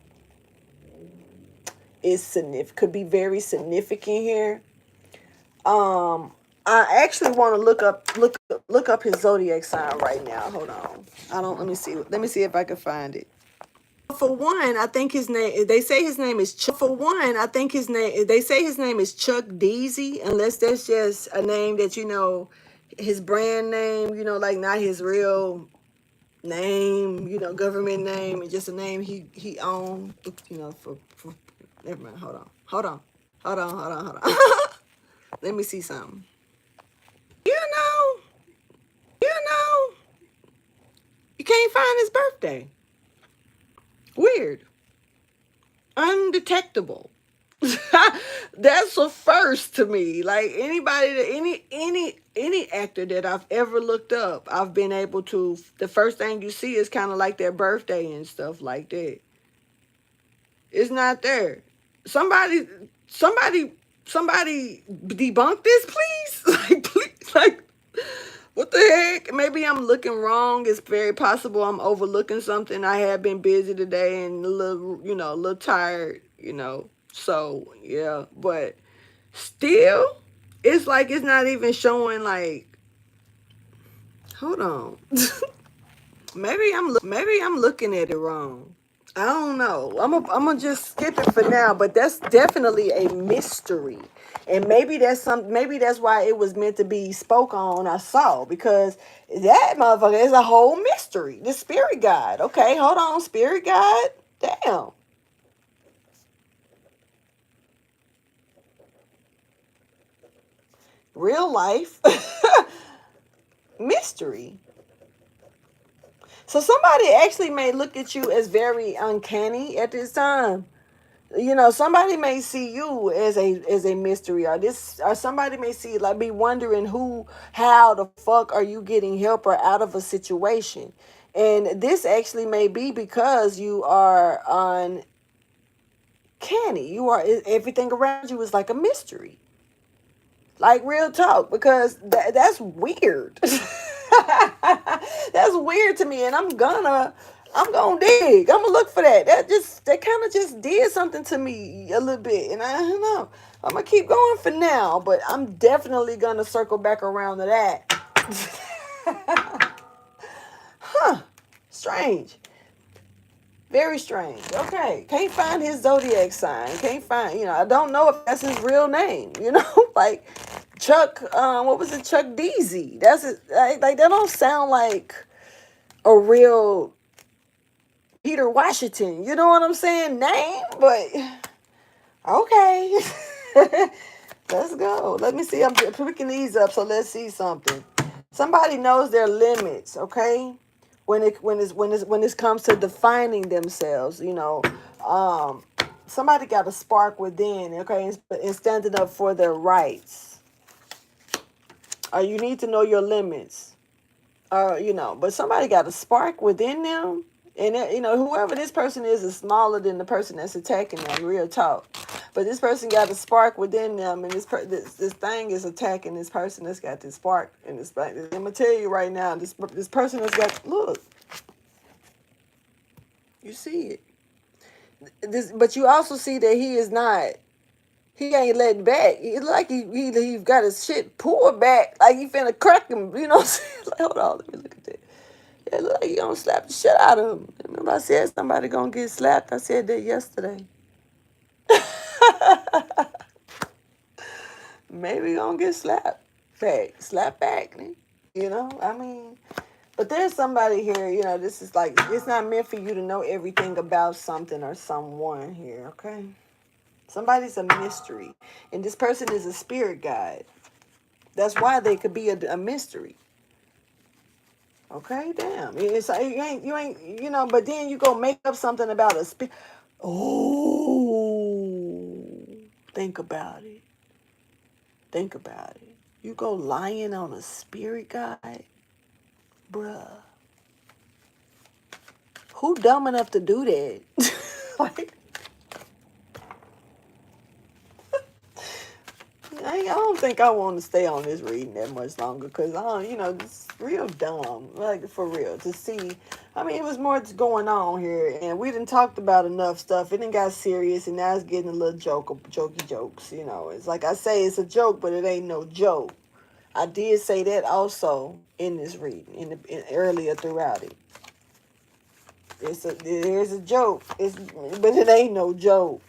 is significant, could be very significant here. I actually want to look up his zodiac sign right now. Hold on. Let me see. Let me see if I can find it. For one, I think his name, they say his name is Chuck. For one, I think they say his name is Chuck Deasy, unless that's just a name that, his brand name, like not his real name, government name, and just a name he owned, for never mind. Hold on. Let me see something. You know, you know, you can't find his birthday. Weird. Undetectable. That's a first to me. Like anybody that any actor that I've ever looked up, I've been able to, the first thing you see is kind of like their birthday and stuff like that. It's not there. Somebody debunk this, please. Like, please, like, what the heck? Maybe I'm looking wrong. It's very possible I'm overlooking something. I have been busy today and a little tired, So, yeah, but still, it's like it's not even showing, like, hold on. Maybe I'm looking at it wrong. I don't know. I'm gonna just skip it for now, but that's definitely a mystery. And maybe that's why it was meant to be spoke on. I saw, because that motherfucker is a whole mystery. The spirit guide. Okay, hold on, spirit guide. Damn. Real life mystery. So somebody actually may look at you as very uncanny at this time. Somebody may see you as a mystery, or somebody may see, like, be wondering how the fuck are you getting help or out of a situation. And this actually may be because you are uncanny. Everything around you is like a mystery. Like, real talk, because that's weird. That's weird to me, and I'm gonna dig. I'm gonna look for that. That kind of just did something to me a little bit, and I don't know. I'm gonna keep going for now, but I'm definitely gonna circle back around to that. Huh? Strange. Very strange. Okay. Can't find his zodiac sign. Can't find. I don't know if that's his real name. Like Chuck. What was it? Chuck Deasy. That's it. Like that don't sound like a real Peter Washington, you know what I'm saying? Name, but okay. Let's go. Let me see. I'm picking these up, so let's see something. Somebody knows their limits, okay? When it comes to defining themselves, somebody got a spark within, okay, and standing up for their rights. You need to know your limits. But somebody got a spark within them. And, whoever this person is smaller than the person that's attacking them, real talk. But this person got a spark within them, and this thing is attacking this person that's got this spark. And this thing, I'm going to tell you right now, this person has got, look. You see it. But you also see that he ain't letting back. It's like he got his shit pulled back, like he finna crack him, you know what I'm saying? Like, hold on, let me look at that. It look like he gonna slap the shit out of him. Remember I said somebody gonna get slapped? I said that yesterday. Maybe gonna get slapped. Slap back, but there's somebody here, this is like, it's not meant for you to know everything about something or someone here, okay? Somebody's a mystery, and this person is a spirit guide. That's why they could be a mystery. Okay, damn. It's like you ain't, but then you go make up something about a spirit. Oh, think about it. Think about it. You go lying on a spirit guide, bruh. Who dumb enough to do that? Like, I I don't think I want to stay on this reading that much longer because I don't, it's real dumb. Like for real to see. I mean, it was more that's going on here, and we didn't talked about enough stuff. It didn't got serious, and now it's getting a little jokey jokes. It's like I say, it's a joke, but it ain't no joke. I did say that also in this reading, earlier throughout it. There's a joke, but it ain't no joke.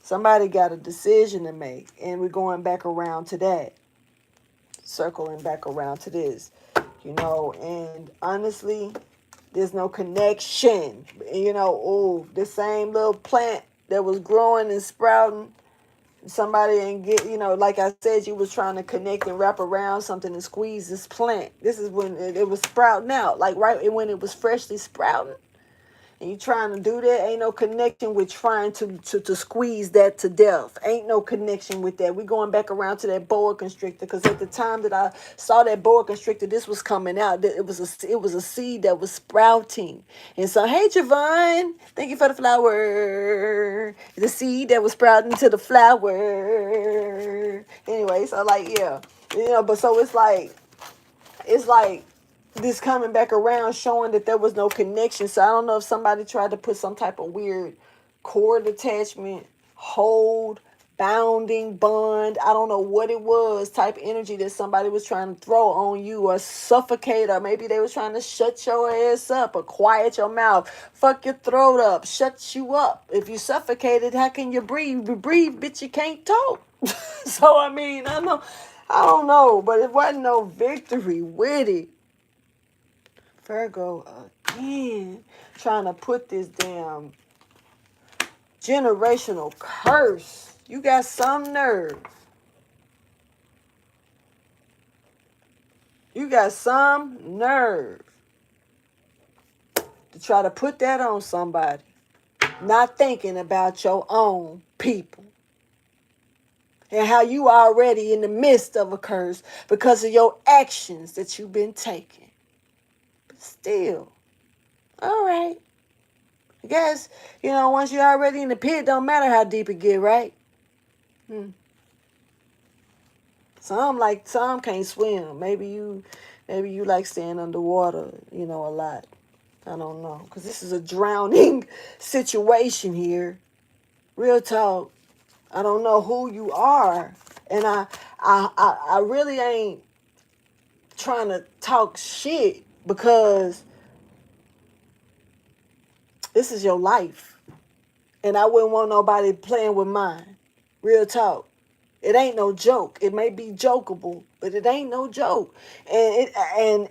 Somebody got a decision to make, and we're going back around to that. Circling back around to this, and honestly, there's no connection. The same little plant that was growing and sprouting, somebody ain't get, like I said, you was trying to connect and wrap around something and squeeze this plant. This is when it was sprouting out, like right when it was freshly sprouting. And you trying to do that, ain't no connection with trying to squeeze that to death. Ain't no connection with that. We going back around to that boa constrictor, because at the time that I saw that boa constrictor, this was coming out. It was a seed that was sprouting. And so, hey Javon, thank you for the flower. The seed that was sprouting to the flower. Anyway, so like yeah, but so it's like this coming back around showing that there was no connection. So I don't know if somebody tried to put some type of weird cord attachment, hold, bounding, bond. I don't know what it was, type energy that somebody was trying to throw on you or suffocate, or maybe they was trying to shut your ass up or quiet your mouth, fuck your throat up, shut you up. If you suffocated, how can you breathe? You breathe, bitch, you can't talk. So I mean, I don't know, but it wasn't no victory with it. Virgo again, trying to put this damn generational curse. You got some nerve. You got some nerve to try to put that on somebody, not thinking about your own people and how you already in the midst of a curse because of your actions that you've been taking. But still, all right. I guess, once you're already in the pit, don't matter how deep it get, right? Some can't swim. Maybe you like staying underwater, a lot. I don't know. Because this is a drowning situation here. Real talk. I don't know who you are. And I really ain't trying to talk shit, because this is your life. And I wouldn't want nobody playing with mine. Real talk. It ain't no joke. It may be jokeable, but it ain't no joke. And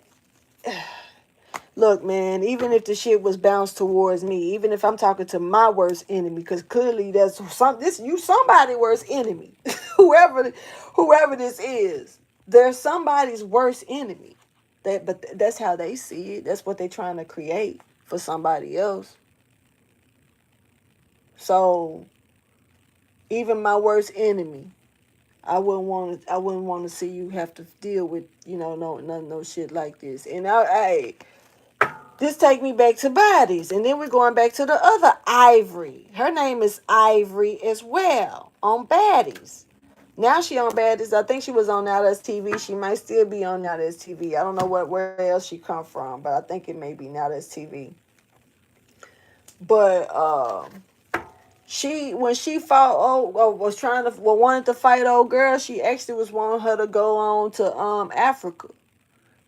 look, man, even if the shit was bounced towards me, even if I'm talking to my worst enemy, because clearly there's somebody worst enemy. whoever this is, there's somebody's worst enemy. But that's how they see it. That's what they're trying to create for somebody else. So even my worst enemy, I wouldn't want to see you have to deal with, no shit like this. And this take me back to bodies, and then we're going back to the other Ivory. Her name is Ivory as well on Baddies. Now she on Baddies. I think she was on Now That's TV. She might still be on Now That's TV. I don't know where else she come from, but I think it may be Now That's TV. But when she fought, wanted to fight old girl, she actually was wanting her to go on to Africa.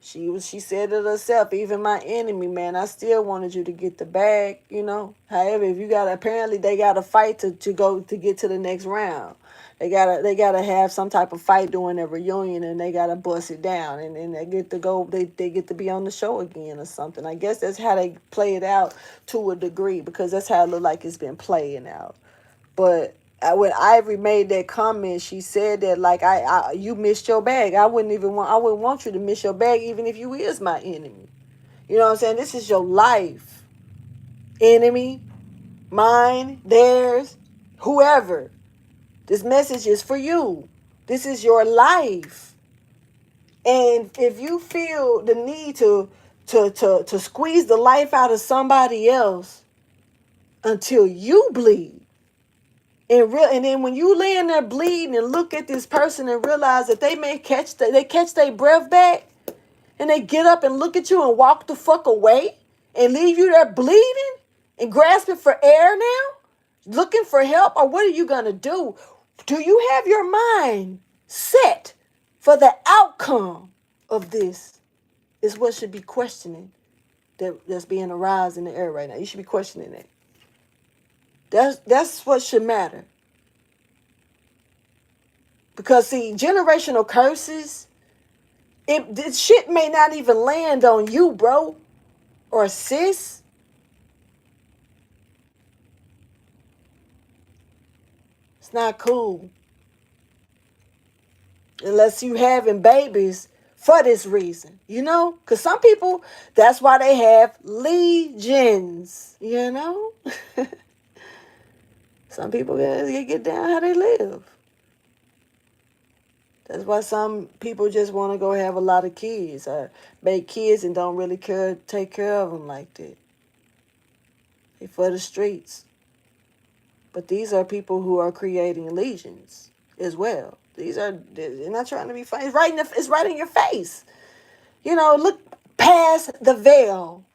She said it herself, even my enemy, man, I still wanted you to get the bag, However, if apparently they gotta fight to get to the next round. They gotta have some type of fight during their reunion, and they gotta bust it down, and they get to go. They get to be on the show again or something. I guess that's how they play it out to a degree, because that's how it look like it's been playing out. But when Ivory made that comment, she said that like you missed your bag. I wouldn't want you to miss your bag, even if you is my enemy. You know what I'm saying? This is your life. Enemy, mine, theirs, whoever. This message is for you. This is your life. And if you feel the need to squeeze the life out of somebody else until you bleed, And then when you laying there bleeding and look at this person and realize that they may catch their breath back, and they get up and look at you and walk the fuck away and leave you there bleeding and grasping for air now, looking for help, or what are you gonna do? Do you have your mind set for the outcome of this? Is what should be questioning that's being aroused in the air right now. You should be questioning that. That's what should matter. Because see, generational curses, this shit may not even land on you, bro, or sis. It's not cool. Unless you having babies for this reason, you know? Because some people, that's why they have legions, you know? Some people get down how they live. That's why some people just want to go have a lot of kids or make kids and don't really take care of them like that. They for the streets. But these are people who are creating legions as well. They're not trying to be funny. It's right in your face. You know, look past the veil.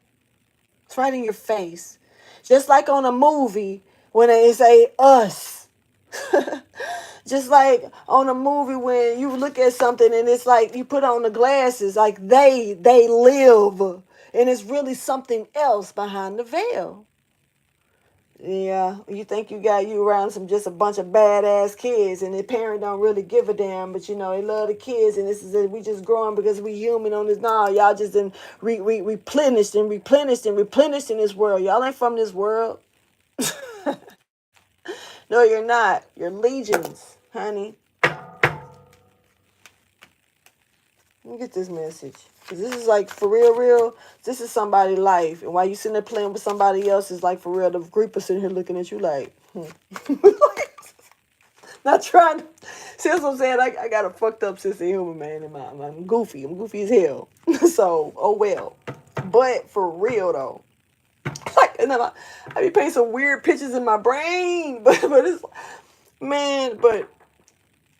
It's right in your face. Just like on a movie when they say us. Just like on a movie when you look at something and it's like you put on the glasses, like they live. And it's really something else behind the veil. Yeah, you think you got you around just a bunch of badass kids and the parent don't really give a damn, but you know, they love the kids and this is it. We just growing because we human on this. Nah, y'all just replenished and replenished and replenished in this world. Y'all ain't from this world. No, you're not. You're legions, honey. Let me get this message. Because this is like for real. This is somebody's life. And while you sitting there playing with somebody else, it's like for real. The group is sitting here looking at you like, not trying to. See what I'm saying? I got a fucked up sense of humor, man. And I'm goofy. I'm goofy as hell. So, oh well. But for real, though. Like, and then I be painting some weird pictures in my brain. But it's, man, but.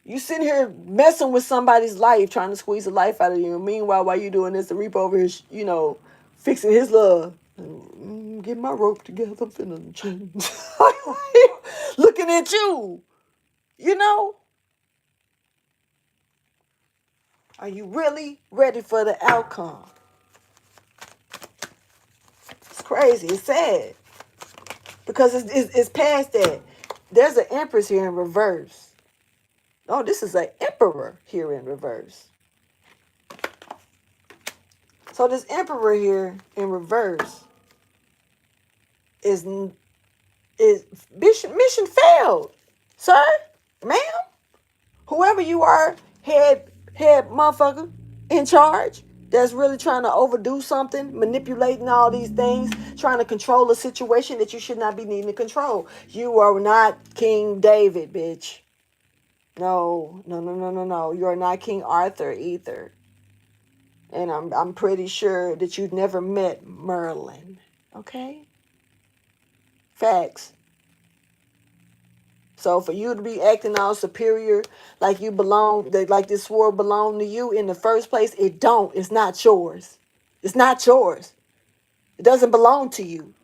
You sitting here messing with somebody's life, trying to squeeze the life out of you. And meanwhile, while you doing this, the Reaper over here, you know, fixing his love. Get my rope together. I'm finna change. Looking at you. You know? Are you really ready for the outcome? It's crazy. It's sad. Because it's past that. There's an Empress here in reverse. Oh, this is an Emperor here in reverse. So this Emperor here in reverse is mission failed, sir, ma'am, whoever you are, head motherfucker in charge that's really trying to overdo something, manipulating all these things, trying to control a situation that you should not be needing to control. You are not King David, bitch. No. You are not King Arthur either. And I'm pretty sure that you've never met Merlin. Okay? Facts. So for you to be acting all superior, like you belong, like this sword belonged to you in the first place, it don't. It's not yours. It's not yours. It doesn't belong to you.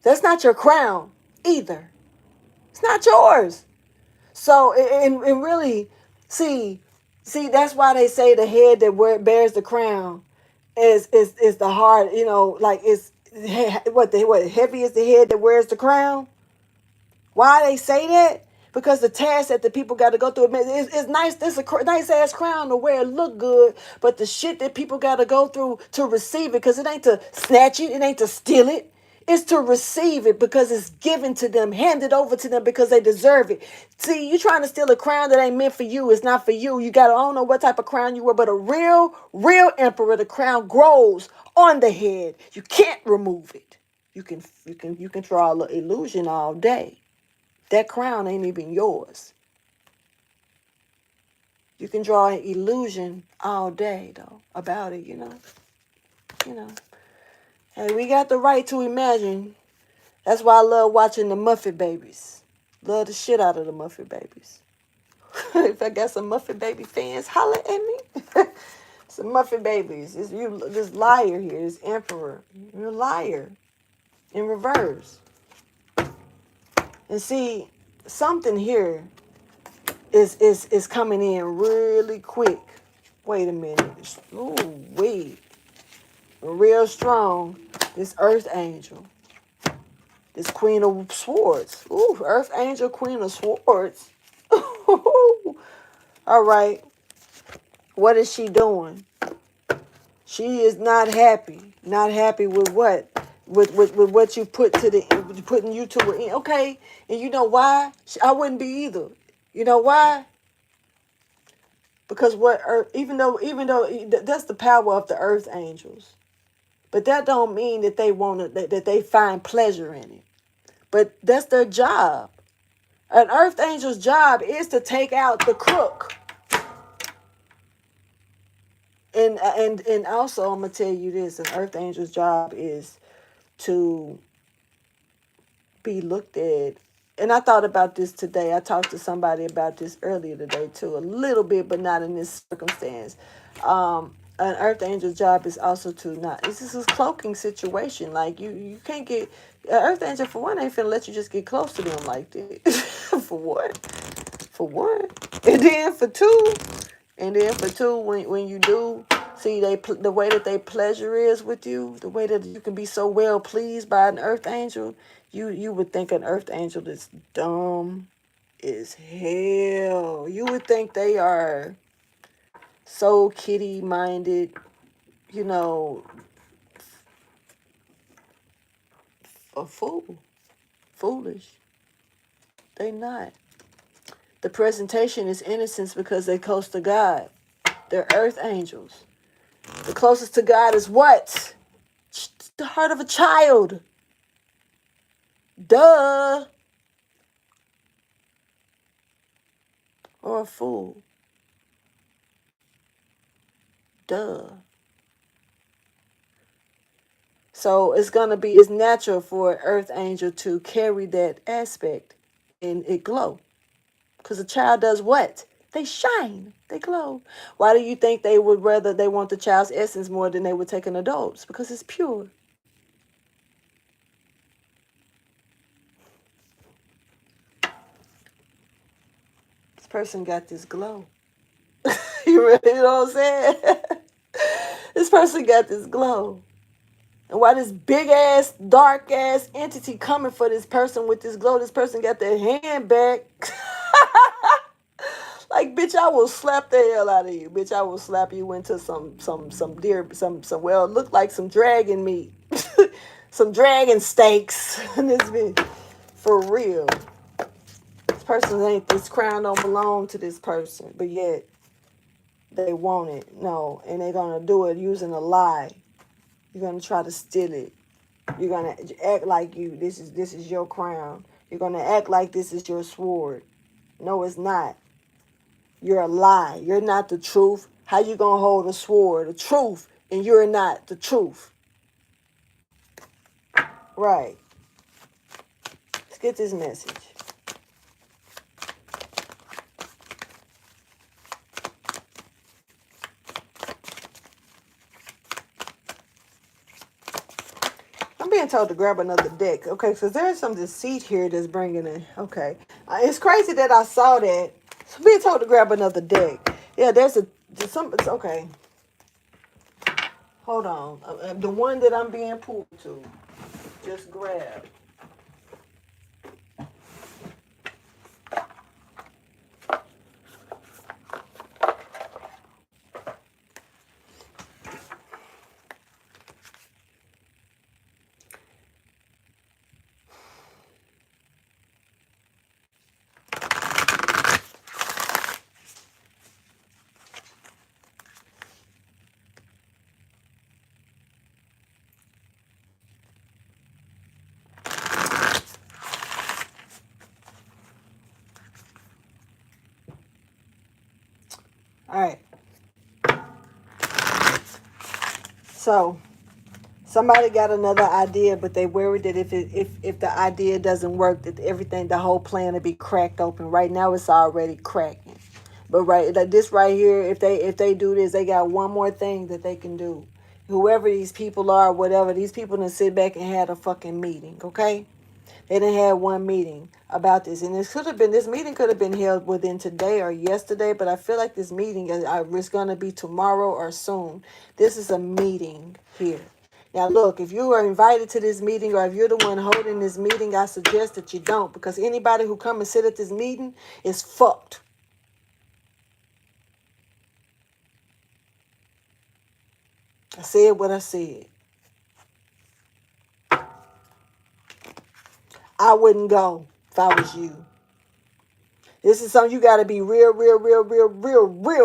That's not your crown either. It's not yours. So, and really, see, that's why they say the head that bears the crown is the heart, you know, like it's what heavy is the head that wears the crown. Why they say that? Because the task that the people got to go through, it's nice. This is a nice ass crown to wear, look good, but the shit that people got to go through to receive it, because it ain't to snatch it, it ain't to steal it. It's to receive it because it's given to them, handed over to them because they deserve it. See, you trying to steal a crown that ain't meant for you. It's not for you. You got to, I don't know what type of crown you wear, but a real emperor, the crown grows on the head. You can't remove it. You can draw an illusion all day. That crown ain't even yours. You can draw an illusion all day, though, about it, you know. Hey, we got the right to imagine. That's why I love watching the Muffet Babies. Love the shit out of the Muffet Babies. If I got some Muffet Baby fans, holla at me. Some Muffet Babies. It's you, this liar here, this emperor. You're a liar in reverse. And see, something here is coming in really quick. Wait a minute. Ooh, wait. Real strong. This Earth Angel. This Queen of Swords. Ooh, Earth Angel, Queen of Swords. All right. What is she doing? She is not happy. Not happy with what? With what you put to the putting you to it. Okay. And you know why? I wouldn't be either. You know why? Because even though that's the power of the Earth Angels, but that don't mean that they that they find pleasure in it. But that's their job. An Earth Angel's job is to take out the crook. And also I'm gonna tell you this: an Earth Angel's job is to be looked at. And I thought about this today. I talked to somebody about this earlier today too, a little bit, but not in this circumstance. An Earth Angel's job is also to not. This is a cloaking situation. Like you can't get an Earth Angel for one ain't finna let you just get close to them like that. For what? For one, and then for two. And then for two, when you do see the way that they pleasure is with you, the way that you can be so well pleased by an Earth Angel, you would think an Earth Angel is dumb as hell. You would think they are so kitty minded, you know, a foolish. They not. The presentation is innocence because they're close to God. They're Earth Angels. The closest to God is what? The heart of a child. Duh. Or a fool. Duh. So it's natural for an Earth Angel to carry that aspect and it glow. Because a child does what? They shine. They glow. Why do you think they want the child's essence more than they would take an adult's? Because it's pure. This person got this glow. You know what I'm saying? This person got this glow. And why this big ass, dark ass entity coming for this person with this glow? This person got their hand back. Like, bitch, I will slap the hell out of you. Bitch, I will slap you into some deer, well, it looked like some dragon meat. Some dragon steaks. This bitch. For real. This crown don't belong to this person. But yet, they want it. No. And they're going to do it using a lie. You're going to try to steal it. You're going to act like this is your crown. You're going to act like this is your sword. No, it's not. You're a lie. You're not the truth. How you going to hold a sword, the truth, and you're not the truth? Right. Let's get this message. I'm being told to grab another deck. Okay, so there's some deceit here that's bringing in. Okay. It's crazy that I saw that. So I'm being told to grab another deck. Yeah, it's okay. Hold on. The one that I'm being pulled to. Just grab. All right. So Somebody got another idea, but they worried that if the idea doesn't work, that everything, the whole plan will be cracked open. Right now, it's already cracking. But right, like this right here, if they do this, they got one more thing that they can do. Whoever these people are, whatever, these people done sit back and had a fucking meeting, okay? They done had one meeting about this. And this meeting could have been held within today or yesterday, but I feel like this meeting is going to be tomorrow or soon. This is a meeting here. Now, look, if you are invited to this meeting or if you're the one holding this meeting, I suggest that you don't, because anybody who come and sit at this meeting is fucked. I said what I said. I wouldn't go if I was you. This is something you got to be real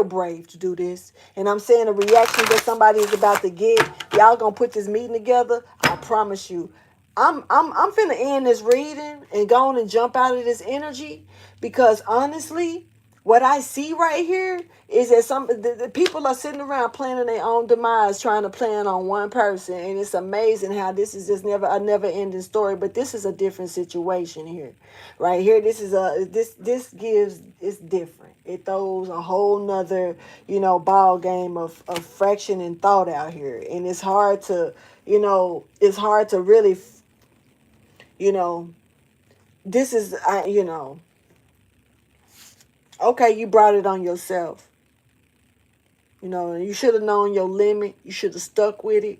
brave to do this. And I'm saying the reaction that somebody is about to get, y'all gonna put this meeting together. I promise you. I'm finna end this reading and go on and jump out of this energy, because honestly, what I see right here is that the people are sitting around planning their own demise, trying to plan on one person, and it's amazing how this is just a never ending story. But this is a different situation here, right here. This is it's different. It throws a whole nother ball game of fraction and thought out here, and it's hard to really this is okay, you brought it on yourself. You should have known your limit. You should have stuck with it.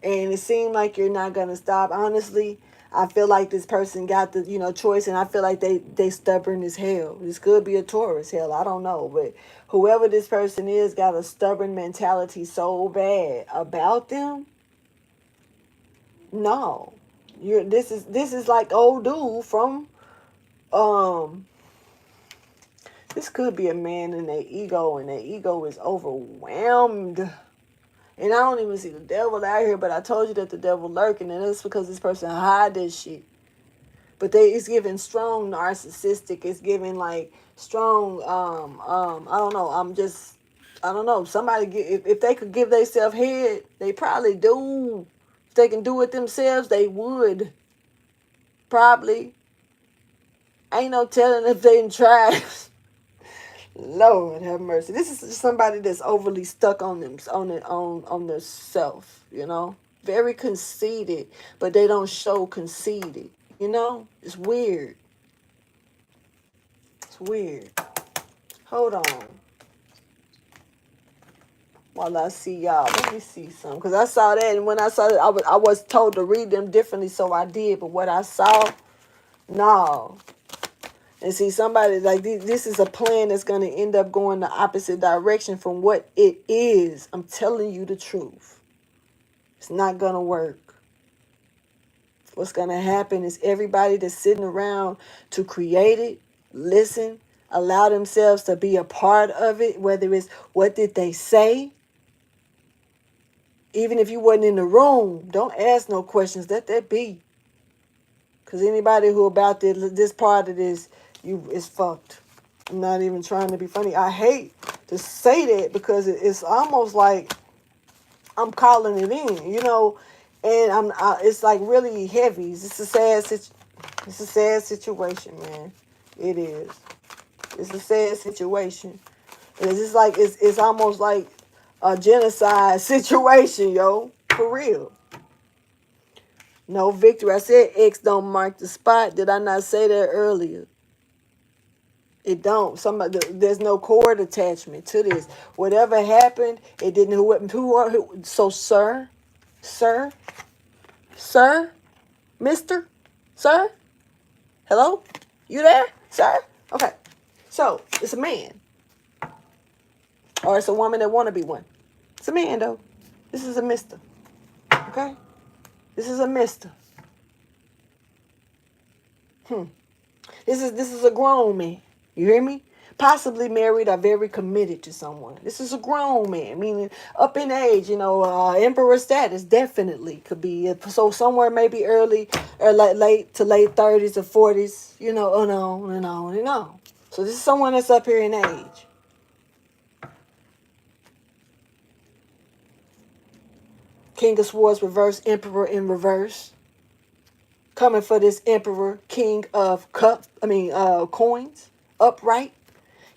And it seemed like you're not going to stop. Honestly, I feel like this person got the, choice, and I feel like they stubborn as hell. This could be a Taurus, hell, I don't know. But whoever this person is got a stubborn mentality so bad about them. No. This is like old dude from this could be a man in their ego, and their ego is overwhelmed. And I don't even see the devil out here, but I told you that the devil lurking, and it's because this person hide this shit. But it's giving strong narcissistic. It's giving like strong, I don't know. I don't know. Somebody, if they could give themselves head, they probably do. If they can do it themselves, they would. Probably. Ain't no telling if they didn't try. Lord have mercy. This is somebody that's overly stuck on them, on their self, very conceited, but they don't show conceited, It's weird. It's weird. Hold on. While I see y'all, let me see something, because I saw that, and when I saw it, I was told to read them differently, so I did. But what I saw, no. And see, somebody like this is a plan that's going to end up going the opposite direction from what it is. I'm telling you the truth. It's not going to work. What's going to happen is everybody that's sitting around to create it, listen, allow themselves to be a part of it, whether it's what did they say. Even if you wasn't in the room, don't ask no questions. Let that be. Because anybody who about this part of this, it's fucked. I'm not even trying to be funny. I hate to say that, because it's almost like I'm calling it in, and it's like really heavy. It's a sad situation, man. It is. It's a sad situation. It's almost like a genocide situation, yo. For real. No victory. I said X don't mark the spot. Did I not say that earlier? It don't. There's no cord attachment to this. Whatever happened, it didn't. Who so, sir, Mister, sir, hello, you there, sir? Okay, so it's a man, or it's a woman that want to be one. It's a man though. This is a Mister. Okay, this is a Mister. This is a grown man. You hear me? Possibly married or very committed to someone. This is a grown man, meaning up in age, emperor status definitely could be. So somewhere maybe early or late to late 30s or 40s, and on and on and on. So this is someone that's up here in age. King of Swords reverse, Emperor in reverse. Coming for this Emperor, King of coins, upright.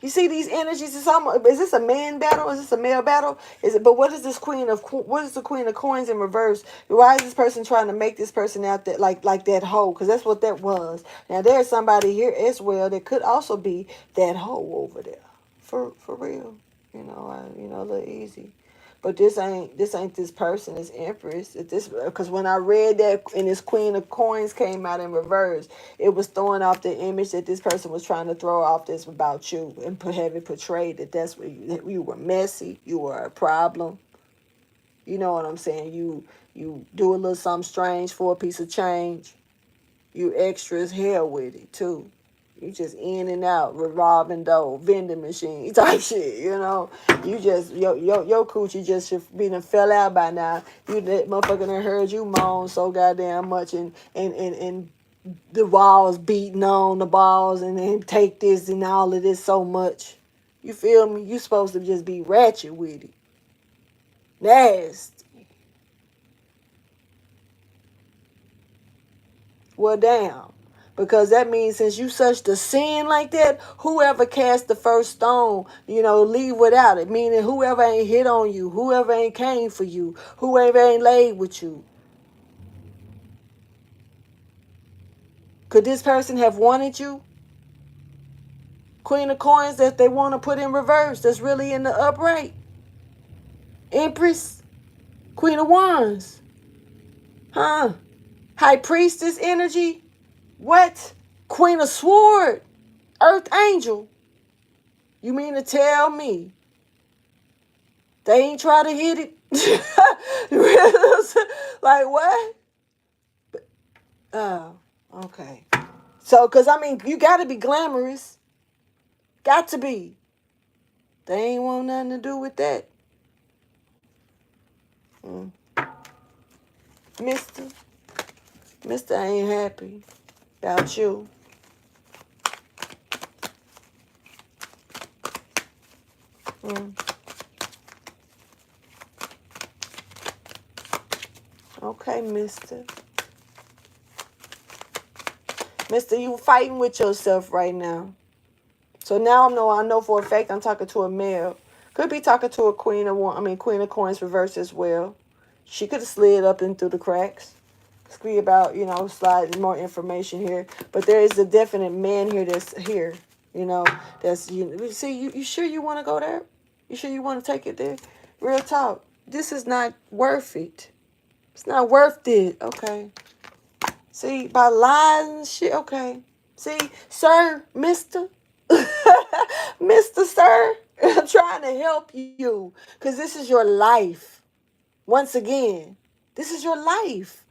You see these energies? Is this a man battle? Is this a male battle? But what is this what is the Queen of Coins in reverse? Why is this person trying to make this person out that like that hoe? Because that's what that was. Now there's somebody here as well that could also be that hoe over there. For real. A little easy. But this ain't this person, this Empress. Because when I read that and this Queen of Coins came out in reverse, it was throwing off the image that this person was trying to throw off this about you and have it portrayed that's what you were messy, you were a problem. You know what I'm saying? You do a little something strange for a piece of change. You extra as hell with it too. You just in and out, revolving door, vending machine type shit, You just, your coochie just should be done fell out by now. That motherfucker done heard you moan so goddamn much and the walls beating on the balls and then take this and all of this so much. You feel me? You supposed to just be ratchet with it. Nasty. Well, damn. Because that means since you such the sin like that, whoever cast the first stone, leave without it. Meaning whoever ain't hit on you, whoever ain't came for you, whoever ain't laid with you. Could this person have wanted you? Queen of Coins that they want to put in reverse, that's really in the upright. Empress, Queen of Wands. Huh? High Priestess energy. What? Queen of Sword, Earth Angel. You mean to tell me they ain't try to hit it? Like what? Oh, okay. So, because you got to be glamorous. Got to be. They ain't want nothing to do with that. Mister ain't happy about you. Okay, Mister, you fighting with yourself right now. So now I know for a fact I'm talking to a male. Could be talking to a Queen of Coins reverse as well. She could have slid up in through the cracks. It's be about, sliding more information here. But there is a definite man here that's here. That's, see, you sure you want to go there? You sure you want to take it there? Real talk. This is not worth it. It's not worth it. Okay. See, by lies and shit. Okay. See, sir, mister. Mr. Sir, I'm trying to help you. Because this is your life. Once again, this is your life.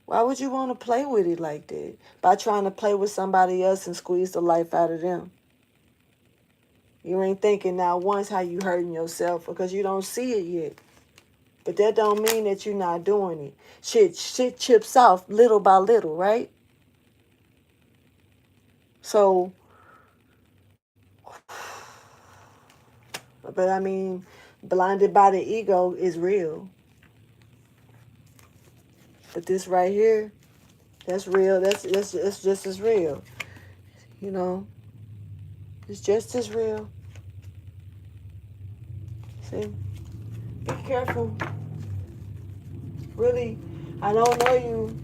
Why would you want to play with it like that? By trying to play with somebody else and squeeze the life out of them. You ain't thinking now once how you hurting yourself because you don't see it yet. But that don't mean that you're not doing it. Shit chips off little by little, right? So, but blinded by the ego is real. But this right here, that's real. That's just as real. It's just as real. See? Be careful. Really, I don't know you.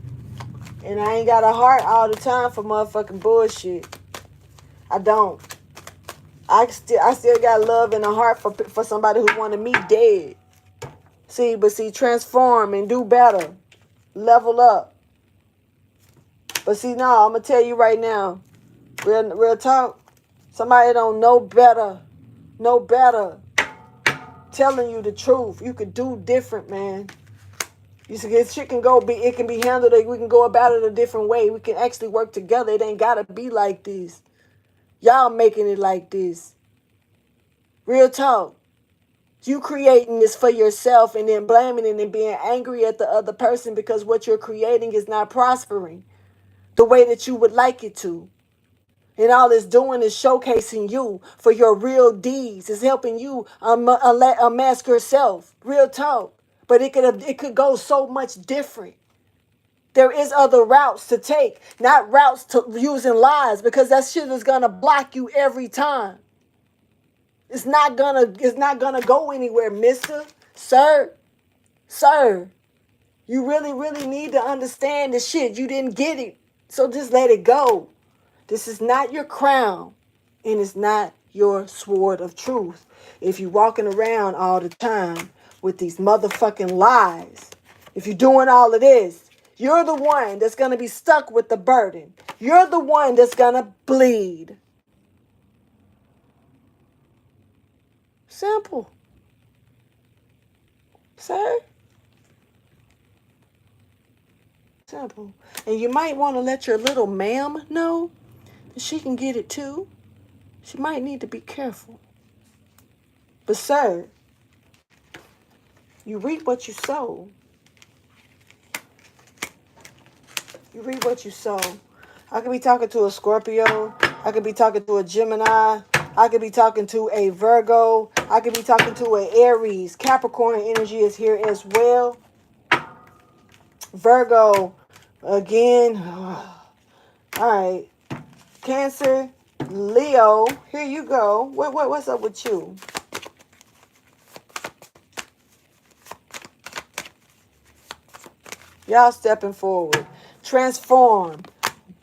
And I ain't got a heart all the time for motherfucking bullshit. I don't. I still got love and a heart for somebody who wanted me dead. See, transform and do better. Level up. But see, no, I'm going to tell you right now. Real talk. Somebody don't know better. Know better. Telling you the truth. You could do different, man. You see, shit it can be handled. We can go about it a different way. We can actually work together. It ain't got to be like this. Y'all making it like this. Real talk. You creating this for yourself and then blaming it and being angry at the other person because what you're creating is not prospering the way that you would like it to. And all it's doing is showcasing you for your real deeds. It's helping you unmask yourself. Real talk. But it could go so much different. There is other routes to take, not routes to using lies, because that shit is gonna block you every time. It's not gonna go anywhere, mister, sir. You really need to understand the shit. You didn't get it. So just let it go. This is not your crown, and it's not your sword of truth. If you're walking around all the time with these motherfucking lies, if you're doing all of this, you're the one that's going to be stuck with the burden. You're the one that's going to bleed. Simple. Sir? Simple. And you might want to let your little ma'am know that she can get it too. She might need to be careful. But sir, you reap what you sow. You reap what you sow. I could be talking to a Scorpio. I could be talking to a Gemini. I could be talking to a Virgo. I could be talking to an Aries. Capricorn energy is here as well. Virgo, again. All right. Cancer, Leo. Here you go. What's up with you? Y'all stepping forward. Transform.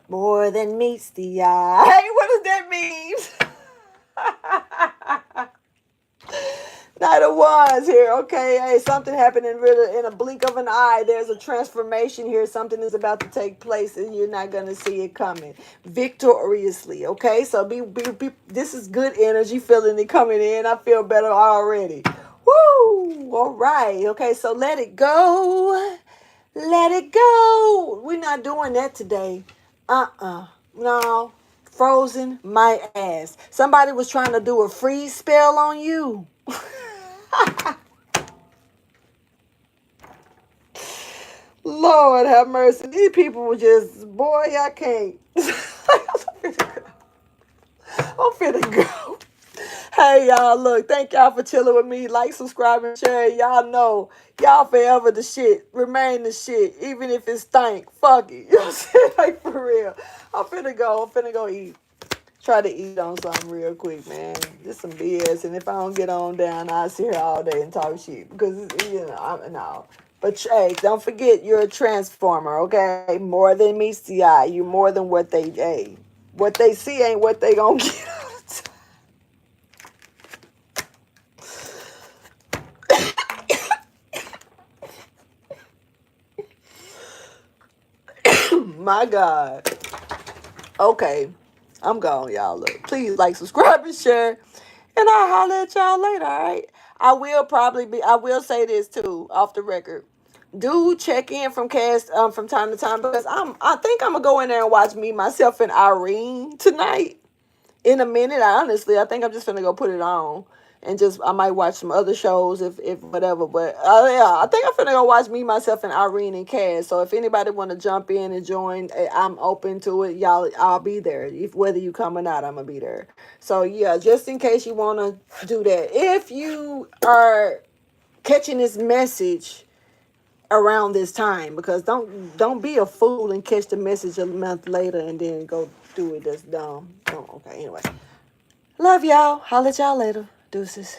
More than meets the eye. Hey, what does that mean? Knight of Wands here, okay? Hey, something happened in a blink of an eye. There's a transformation here. Something is about to take place, and you're not going to see it coming. Victoriously, okay? So be this is good energy, feeling it coming in. I feel better already. Woo! All right, okay, so let it go. Let it go. We're not doing that today. No. Frozen my ass. Somebody was trying to do a freeze spell on you. Lord have mercy. These people were just, boy, I can't. I'm finna go. Hey, y'all, look, thank y'all for chilling with me. Like, subscribe, and share. Y'all know, y'all forever the shit. Remain the shit, even if it stink. Fuck it. You know what I'm saying? Like, for real. I'm finna go eat. Try to eat on something real quick, man. Just some BS. And if I don't get on down, I'll sit here all day and talk shit. Because, you know, no. But, hey, don't forget, you're a transformer, okay? More than meets the eye. You're more than what they, hey. What they see ain't what they gonna get all the time. My God. Okay. I'm gone, y'all. Look, please like, subscribe, and share. And I'll holler at y'all later, all right? I will say this too, off the record. Do check in from from time to time, because I think I'm gonna go in there and watch Me, Myself, and Irene tonight. In a minute, I think I'm just gonna go put it on. And I might watch some other shows if whatever. But yeah, I think I'm finna go watch Me, Myself, and Irene and Cass. So if anybody want to jump in and join, I'm open to it. Y'all, I'll be there. If whether you come or not, I'm gonna be there. So yeah, just in case you want to do that. If you are catching this message around this time, because don't be a fool and catch the message a month later and then go do it. That's dumb. Oh, okay, anyway. Love y'all. Holla at y'all later. Deuces.